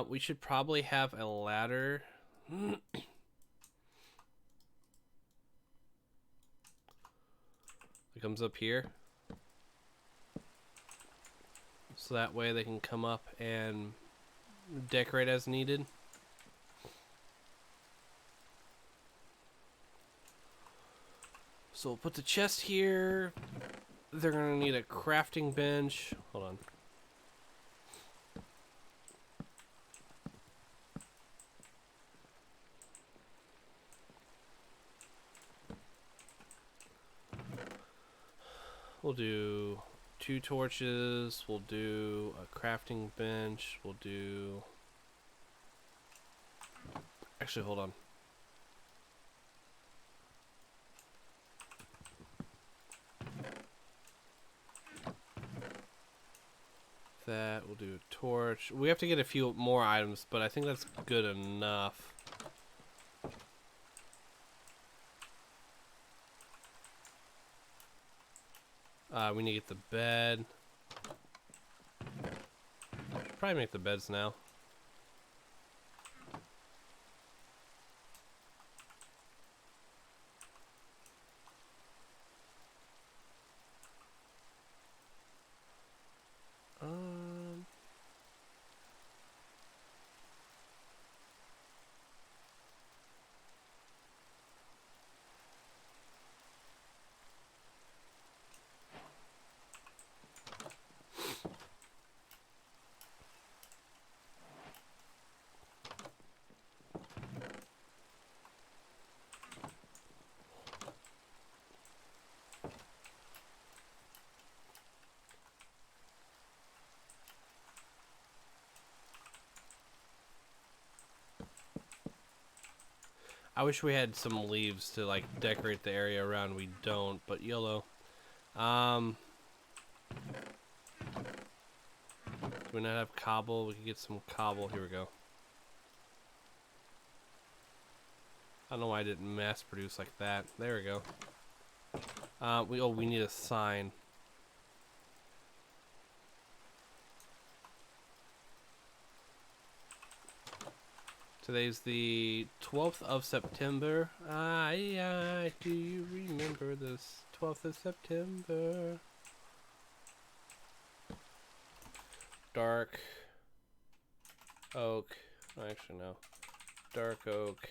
We should probably have a ladder. It comes up here, so that way they can come up and decorate as needed. So we'll put the chest here. They're gonna need a crafting bench. Hold on. We'll do 2 torches. We'll do a crafting bench. We'll do... Actually, hold on. do a torch. We have to get a few more items, but I think that's good enough. We need to get the bed. Probably make the beds now. I wish we had some leaves to like decorate the area around. We don't, but YOLO. Do we not have cobble? We could get some cobble. Here we go. I don't know why I didn't mass produce like that. There we go. We need a sign. Today's the 12th of September. Do you remember this 12th of September? Dark oak. Actually, no. Dark oak.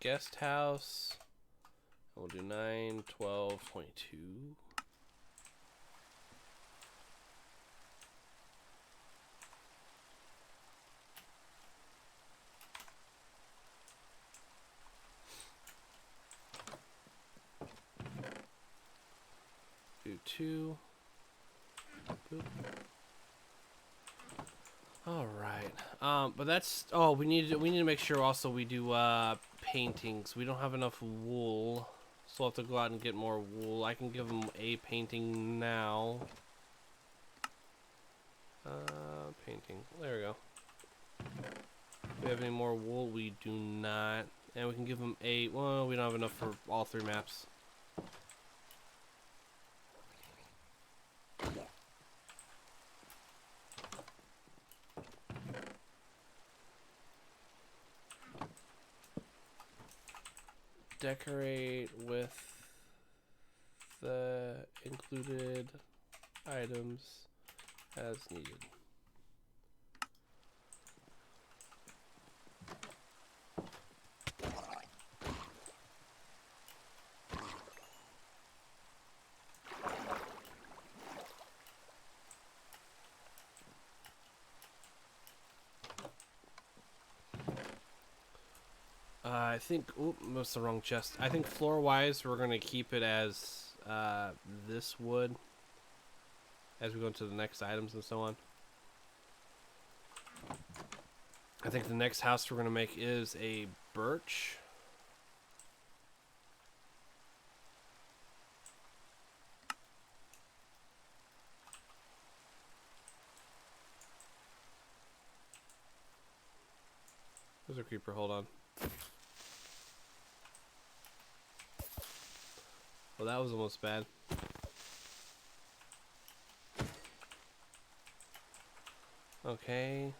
Guest house. We'll do 9/12/22. Do 2. Boop. All right. But that's we need to make sure also we do paintings. We don't have enough wool, so we'll have to go out and get more wool. I can give them a painting now. Painting. There we go. Do we have any more wool? We do not. And we can give them 8. Well, we don't have enough for all 3 maps. Decorate with the included items as needed. I think, that's the wrong chest. I think floor-wise, we're going to keep it as this wood as we go into the next items and so on. I think the next house we're going to make is a birch. There's a creeper, hold on. Well, that was almost bad. Okay.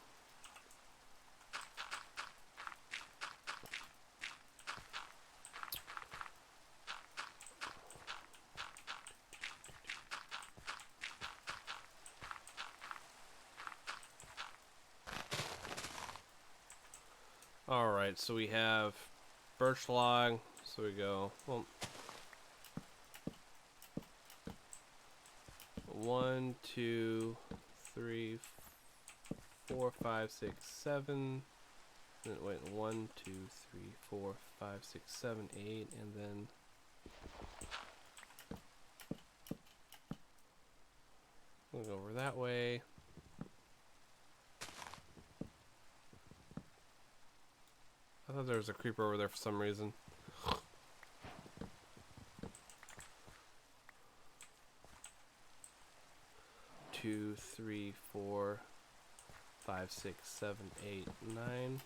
Alright, so we have birch log, so we go, well, 1, 2, 3, 4, 5, 6, 7. Wait, 1, 2, 3, 4, 5, 6, 7, 8, and then we'll go over that way. I thought there was a creeper over there for some reason. 2, 3, 4, 5, 6, 7, 8, 9.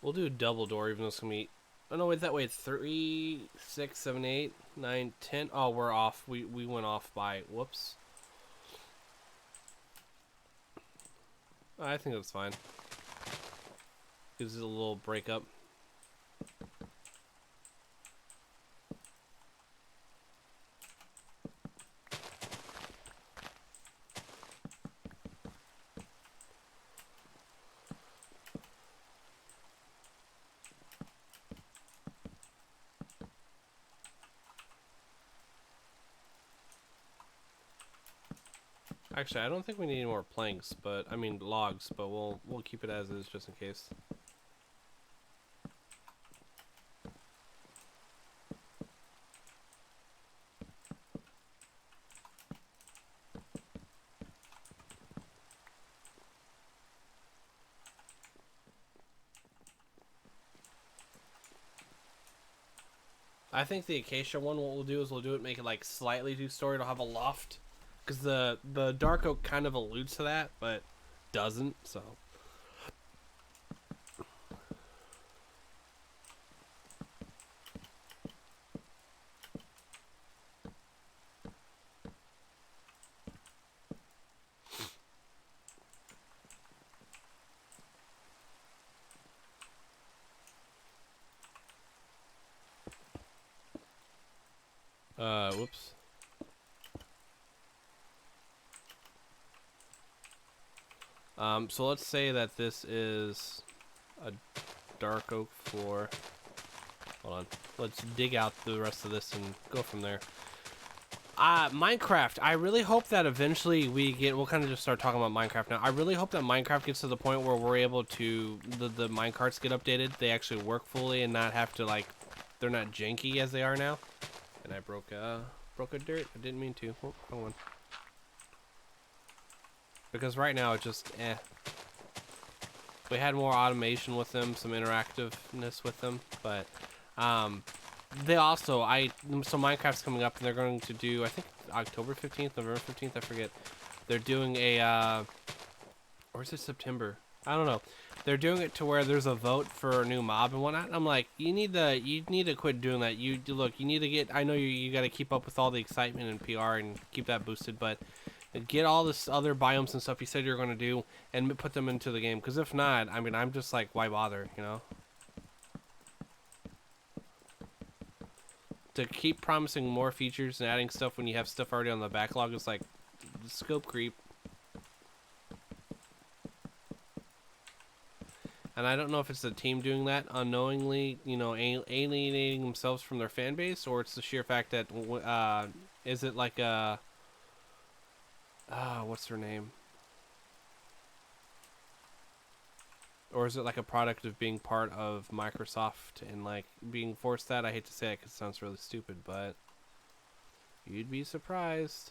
We'll do double door, even though it's gonna be. Oh no, wait, that way 3, 6, 7, 8, 9, 10. Oh, we're off. We went off by. Whoops. I think that's fine. Gives it a little breakup. Actually, I don't think we need any more planks, but I mean logs, but we'll keep it as is just in case. I think the acacia one, what we'll do is we'll do it, make it like slightly two-story. It'll have a loft, because the dark oak kind of alludes to that, but doesn't. So. Whoops. So let's say that this is a dark oak floor. Hold on. Let's dig out the rest of this and go from there. Minecraft. I really hope that eventually we'll kind of just start talking about Minecraft now. I really hope that Minecraft gets to the point where we're able to, the minecarts get updated. They actually work fully and not have to, like, they're not janky as they are now. And I broke a dirt. I didn't mean to. Oh, wrong one. Because right now it's just If we had more automation with them, some interactiveness with them, but they also so Minecraft's coming up and they're going to do, I think, October 15th, November 15th, I forget. They're doing a or is it September? I don't know. They're doing it to where there's a vote for a new mob and whatnot. I'm like, you need to quit doing that. You need to get. I know you got to keep up with all the excitement and PR and keep that boosted, but get all this other biomes and stuff you said you're going to do and put them into the game. Because if not, I mean, I'm just like, why bother? You know. To keep promising more features and adding stuff when you have stuff already on the backlog is like scope creep. And I don't know if it's the team doing that unknowingly, you know, alienating themselves from their fan base, or it's the sheer fact that, is it like a, what's her name? Or is it like a product of being part of Microsoft and like being forced that? I hate to say it because it sounds really stupid, but you'd be surprised.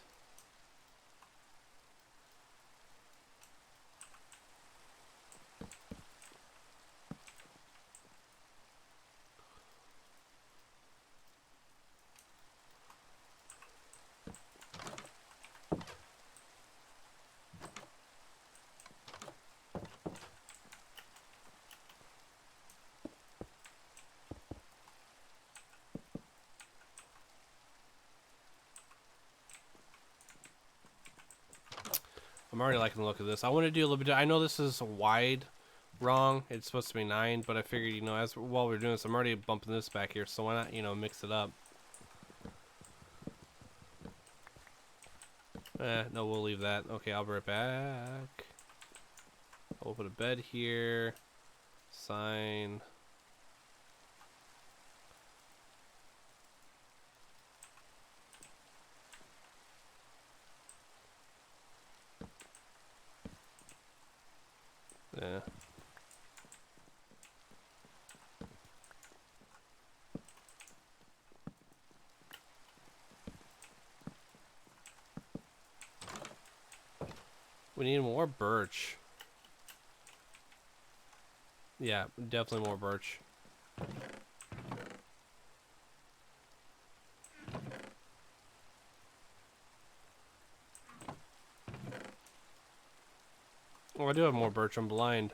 I'm already liking the look of this. I want to do a little bit. I know this is wide wrong. It's supposed to be 9, but I figured, you know, while we're doing this, I'm already bumping this back here, so why not, you know, mix it up. No, we'll leave that. Okay, I'll be right back. I'll put a bed here. Sign. Yeah. We need more birch. Yeah, definitely more birch. Oh, I do have more birch. I'm blind.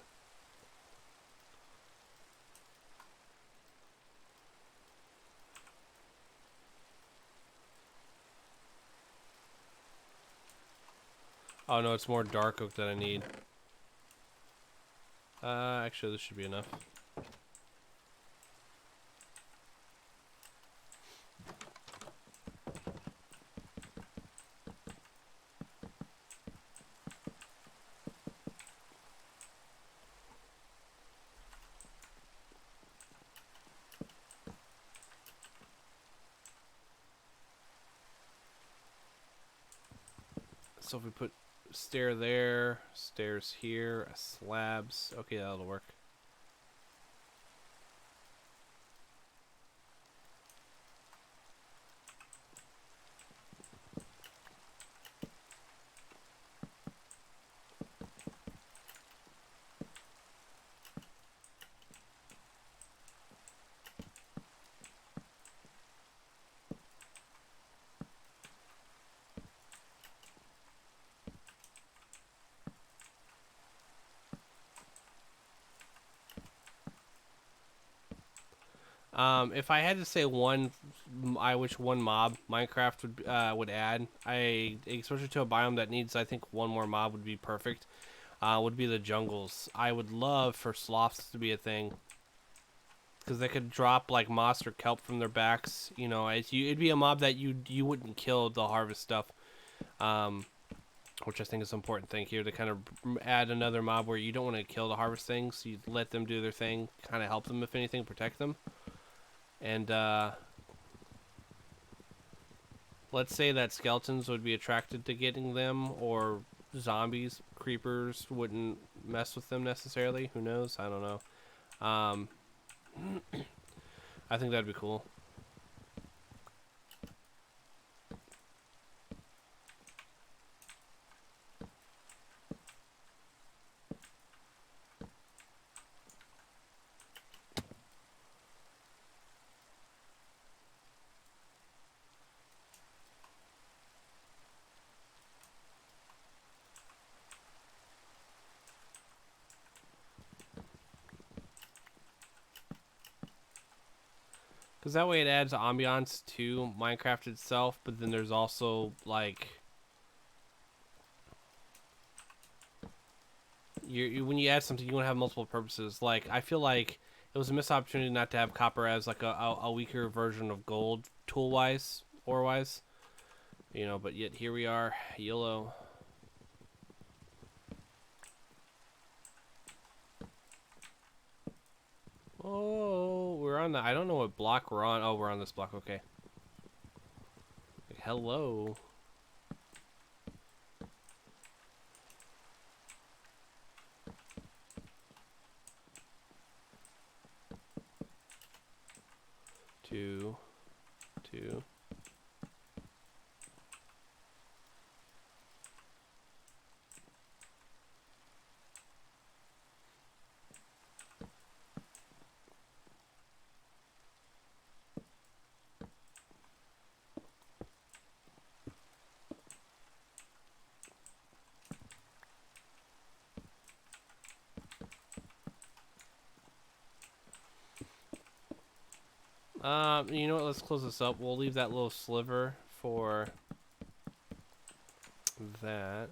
Oh no, it's more dark oak that I need. Actually, this should be enough. So if we put stair there, stairs here, slabs. Okay, that'll work. If I had to say one, I wish one mob Minecraft would add, especially to a biome that needs, I think one more mob would be perfect. Would be the jungles. I would love for sloths to be a thing, because they could drop like moss or kelp from their backs. You know, it'd be a mob that you wouldn't kill to harvest stuff. Which I think is an important thing here, to kind of add another mob where you don't want to kill to harvest things. You let them do their thing, kind of help them if anything, protect them. And let's say that skeletons would be attracted to getting them, or zombies, creepers wouldn't mess with them necessarily. Who knows? I don't know. I think that'd be cool. Because that way it adds ambiance to Minecraft itself, but then there's also, like, when you add something, you want to have multiple purposes. Like, I feel like it was a missed opportunity not to have copper as, like, a weaker version of gold, tool-wise, ore-wise. You know, but yet here we are, YOLO. Oh, we're on the, I don't know what block we're on. Oh, we're on this block, okay. Like, hello. Two. You know what? Let's close this up. We'll leave that little sliver for that.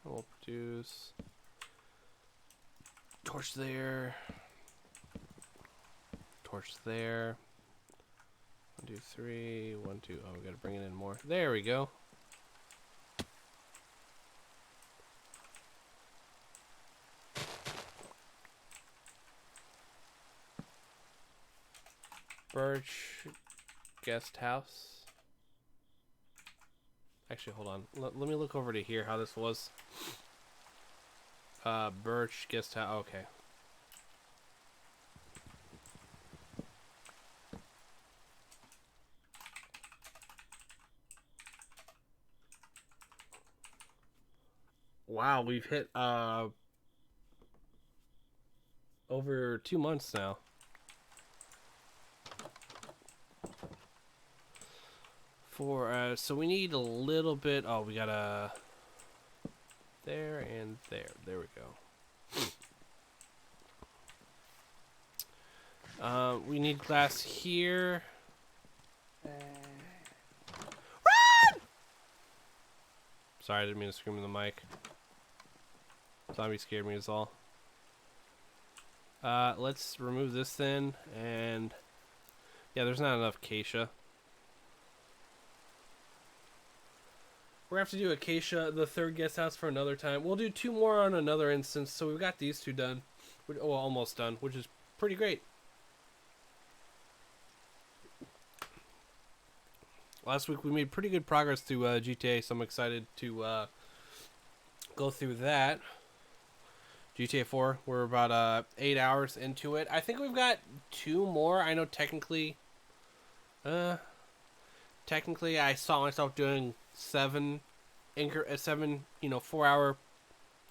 We'll produce torch there. Torch there. 1, 2, 3. 1, 2. Oh, we gotta bring it in more. There we go. Birch guest house. Actually, hold on. Let me look over to here how this was. Birch guest house. Okay. Wow, we've hit over 2 months now. So we need a little bit. Oh, we gotta there and there. There we go. We need glass here. Run! Sorry, I didn't mean to scream in the mic. Zombie scared me is all. Let's remove this then, and yeah, there's not enough acacia. We're gonna have to do acacia, the third guest house, for another time. We'll do 2 more on another instance, so we've got these 2 done. Well, almost done, which is pretty great. Last week we made pretty good progress through GTA, so I'm excited to go through that. GTA 4, we're about 8 hours into it. I think we've got 2 more. I know technically I saw myself doing 7 4-hour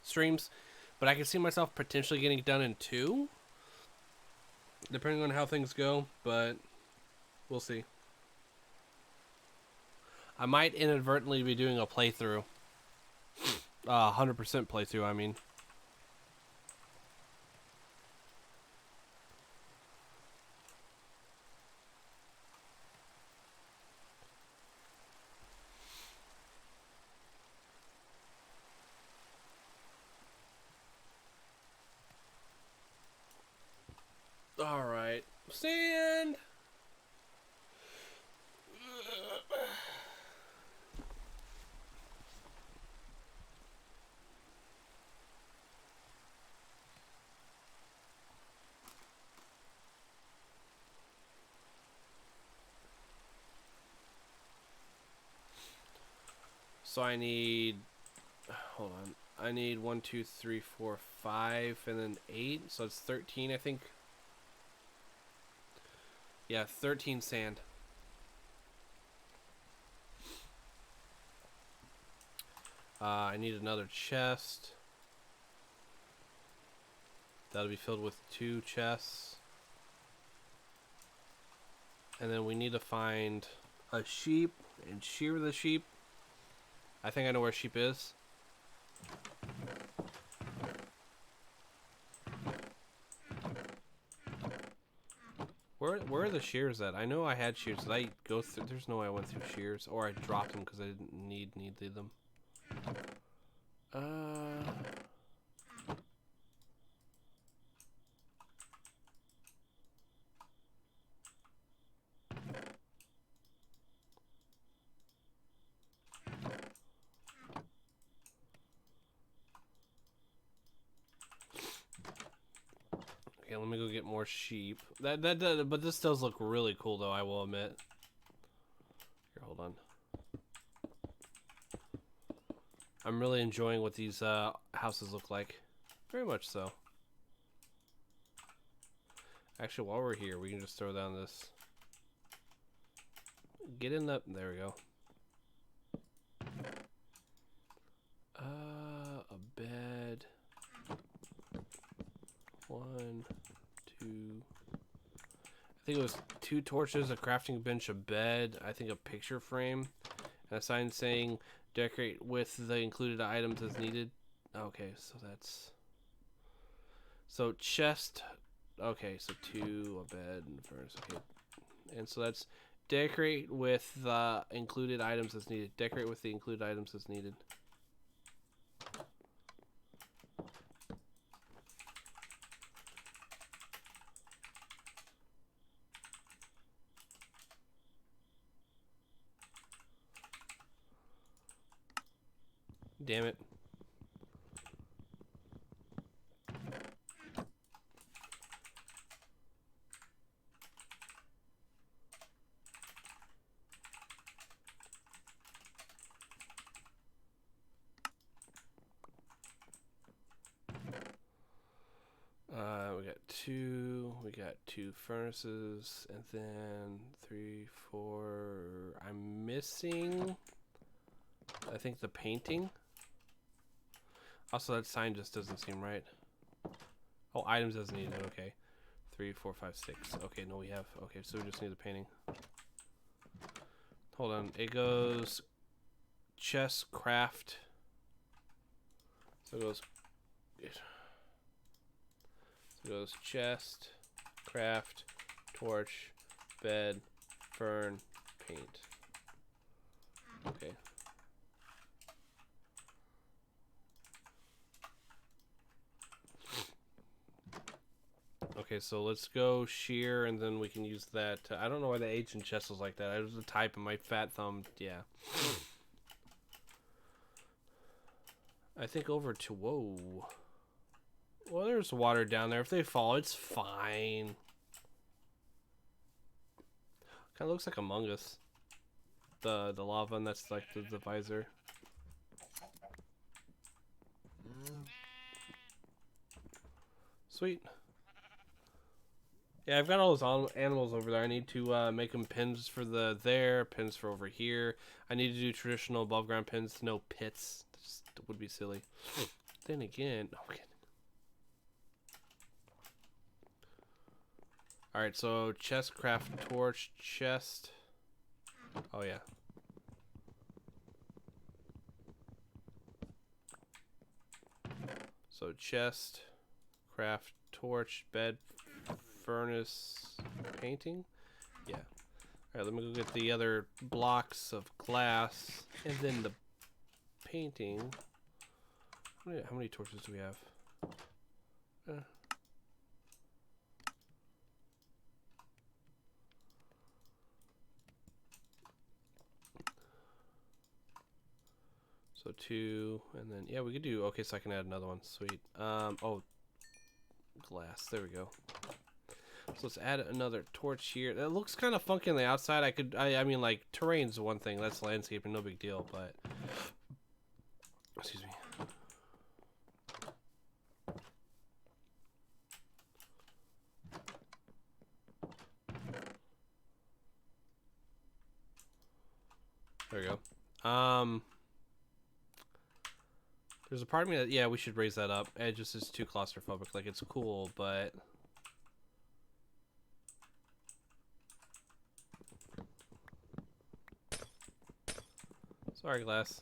streams, but I can see myself potentially getting it done in 2, depending on how things go, but we'll see. I might inadvertently be doing a playthrough. 100% playthrough, I mean. Alright. Stand! So I need, hold on, I need 1, 2, 3, 4, 5, and then 8, so it's 13, I think. Yeah, 13 sand. I need another chest. That'll be filled with 2 chests. And then we need to find a sheep and shear the sheep. I think I know where sheep is. Where are the shears at? I know I had shears. Did I go through? There's no way I went through shears, or I dropped them because I didn't need them. Okay, let me go get more sheep. But this does look really cool, though. I will admit. Here, hold on. I'm really enjoying what these houses look like. Very much so. Actually, while we're here, we can just throw down this. Get in the. There we go. A bed. 1, 2. I think it was 2 torches, a crafting bench, a bed. I think a picture frame, and a sign saying "Decorate with the included items as needed." Okay, so that's. So chest. Okay, so 2, a bed, and a furnace. Okay, and so that's decorate with the included items as needed. Decorate with the included items as needed. Damn it. We got 2 furnaces, and then 3, 4. I'm missing, I think, the painting. Also, that sign just doesn't seem right. Oh, items doesn't need it. Okay. 3, 4, 5, 6. Okay, no, we have. Okay, so we just need the painting. Hold on. It goes chest, craft. So it goes chest, craft, torch, bed, fern, paint. Okay. Okay, so let's go shear, and then we can use that. I don't know why the H in chest was like that. I was a type in my fat thumb. Yeah. I think over to... Whoa. Well, there's water down there. If they fall, it's fine. Kind of looks like Among Us. The lava, and that's like the visor. Sweet. Yeah, I've got all those animals over there. I need to make them pins for there, pins for over here. I need to do traditional above ground pins. No pits. That just would be silly. Then again, no, I'm kidding. All right, so chest, craft, torch, chest. Oh yeah. So chest, craft, torch, bed, furnace, painting. Yeah. All right, let me go get the other blocks of glass, and then the painting. How many torches do we have? So 2, and then yeah, we could do. Okay, so I can add another one. Sweet. Oh, glass. There we go. So let's add another torch here. That looks kind of funky on the outside. I mean, like, terrain's one thing. That's landscaping, no big deal, but... Excuse me. There we go. There's a part of me that, yeah, we should raise that up. It just is too claustrophobic. Like, it's cool, but... Sorry, glass.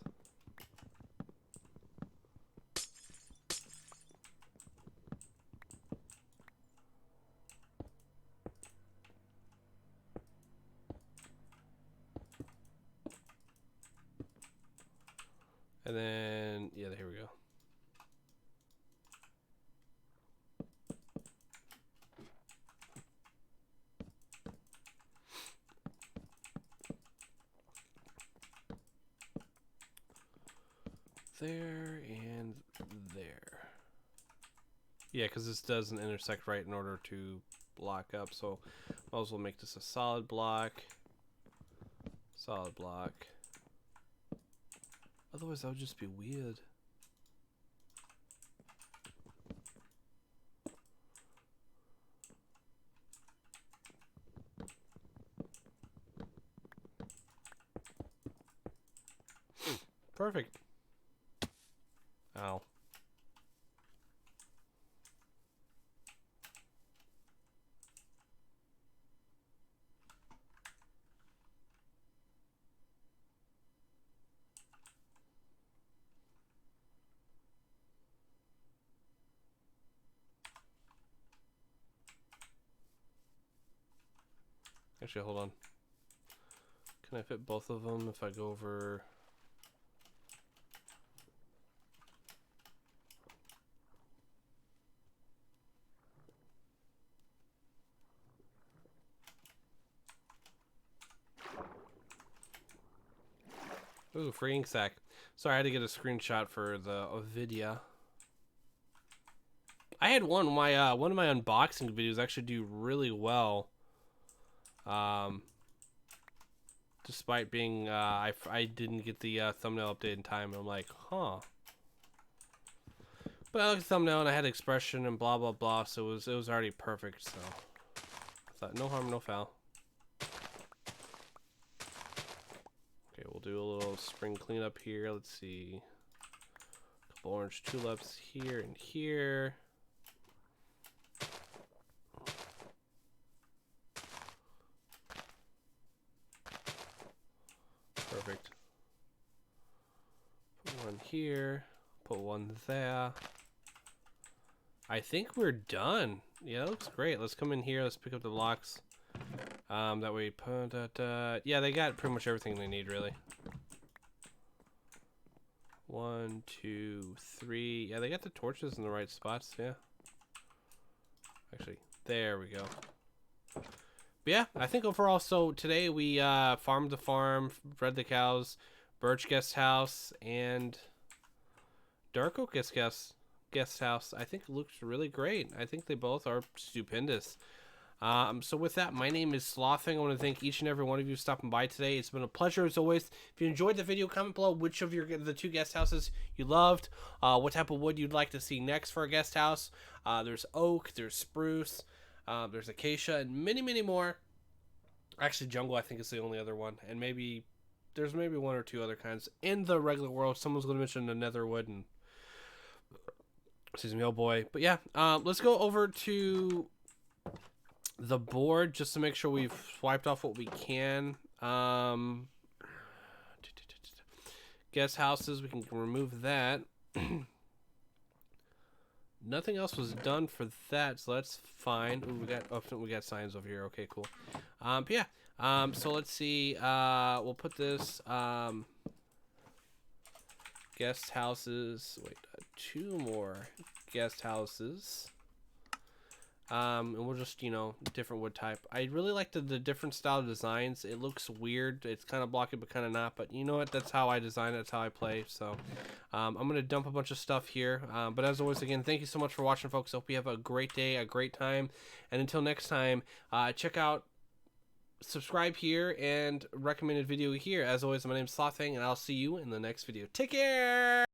And then, yeah, here we go. There and there. Yeah, because this doesn't intersect right in order to block up, so might as well make this a solid block. Solid block. Otherwise, that would just be weird. Perfect. Ow. Actually, hold on. Can I fit both of them if I go over... Ooh, free ink sack. Sorry, I had to get a screenshot for the video. I had one of my unboxing videos actually do really well. Despite being I didn't get the thumbnail update in time. I'm like, huh. But I looked at the thumbnail and I had expression and blah blah blah, so it was already perfect. So I thought, no harm, no foul. Okay, we'll do a little spring cleanup here. Let's see. orange tulips here and here. Perfect. Put one here. Put one there. I think we're done. Yeah, that looks great. Let's come in here. Let's pick up the blocks. That way, yeah, they got pretty much everything they need, really. 1, 2, 3. Yeah, they got the torches in the right spots. Yeah. Actually, there we go. But yeah, I think overall, so today we farmed the farm, bred the cows, Birch Guest House, and Dark Oak Guest House. I think it looks really great. I think they both are stupendous. So with that, my name is SlothFang. I want to thank each and every one of you for stopping by today. It's been a pleasure as always. If you enjoyed the video, comment below which of the 2 guest houses you loved, what type of wood you'd like to see next for a guest house. There's oak, there's spruce, there's acacia, and many, many more. Actually, jungle I think is the only other one, and there's maybe 1 or 2 other kinds in the regular world. Someone's going to mention the netherwood and excuse me, oh boy. But yeah, let's go over to the board just to make sure we've swiped off what we can. Guest houses, we can remove that. Nothing else was done for that, so that's fine. Ooh, we got signs over here. Okay, cool. But yeah. So let's see. We'll put this guest houses. Wait, 2 more guest houses. And we'll just, different wood type. I really like the different style designs. It looks weird. It's kind of blocky, but kind of not. But you know what? That's how I design it. That's how I play. So I'm going to dump a bunch of stuff here. But as always, again, thank you so much for watching, folks. I hope you have a great day, a great time. And until next time, check out, subscribe here, and recommended video here. As always, my name is SlothFang, and I'll see you in the next video. Take care!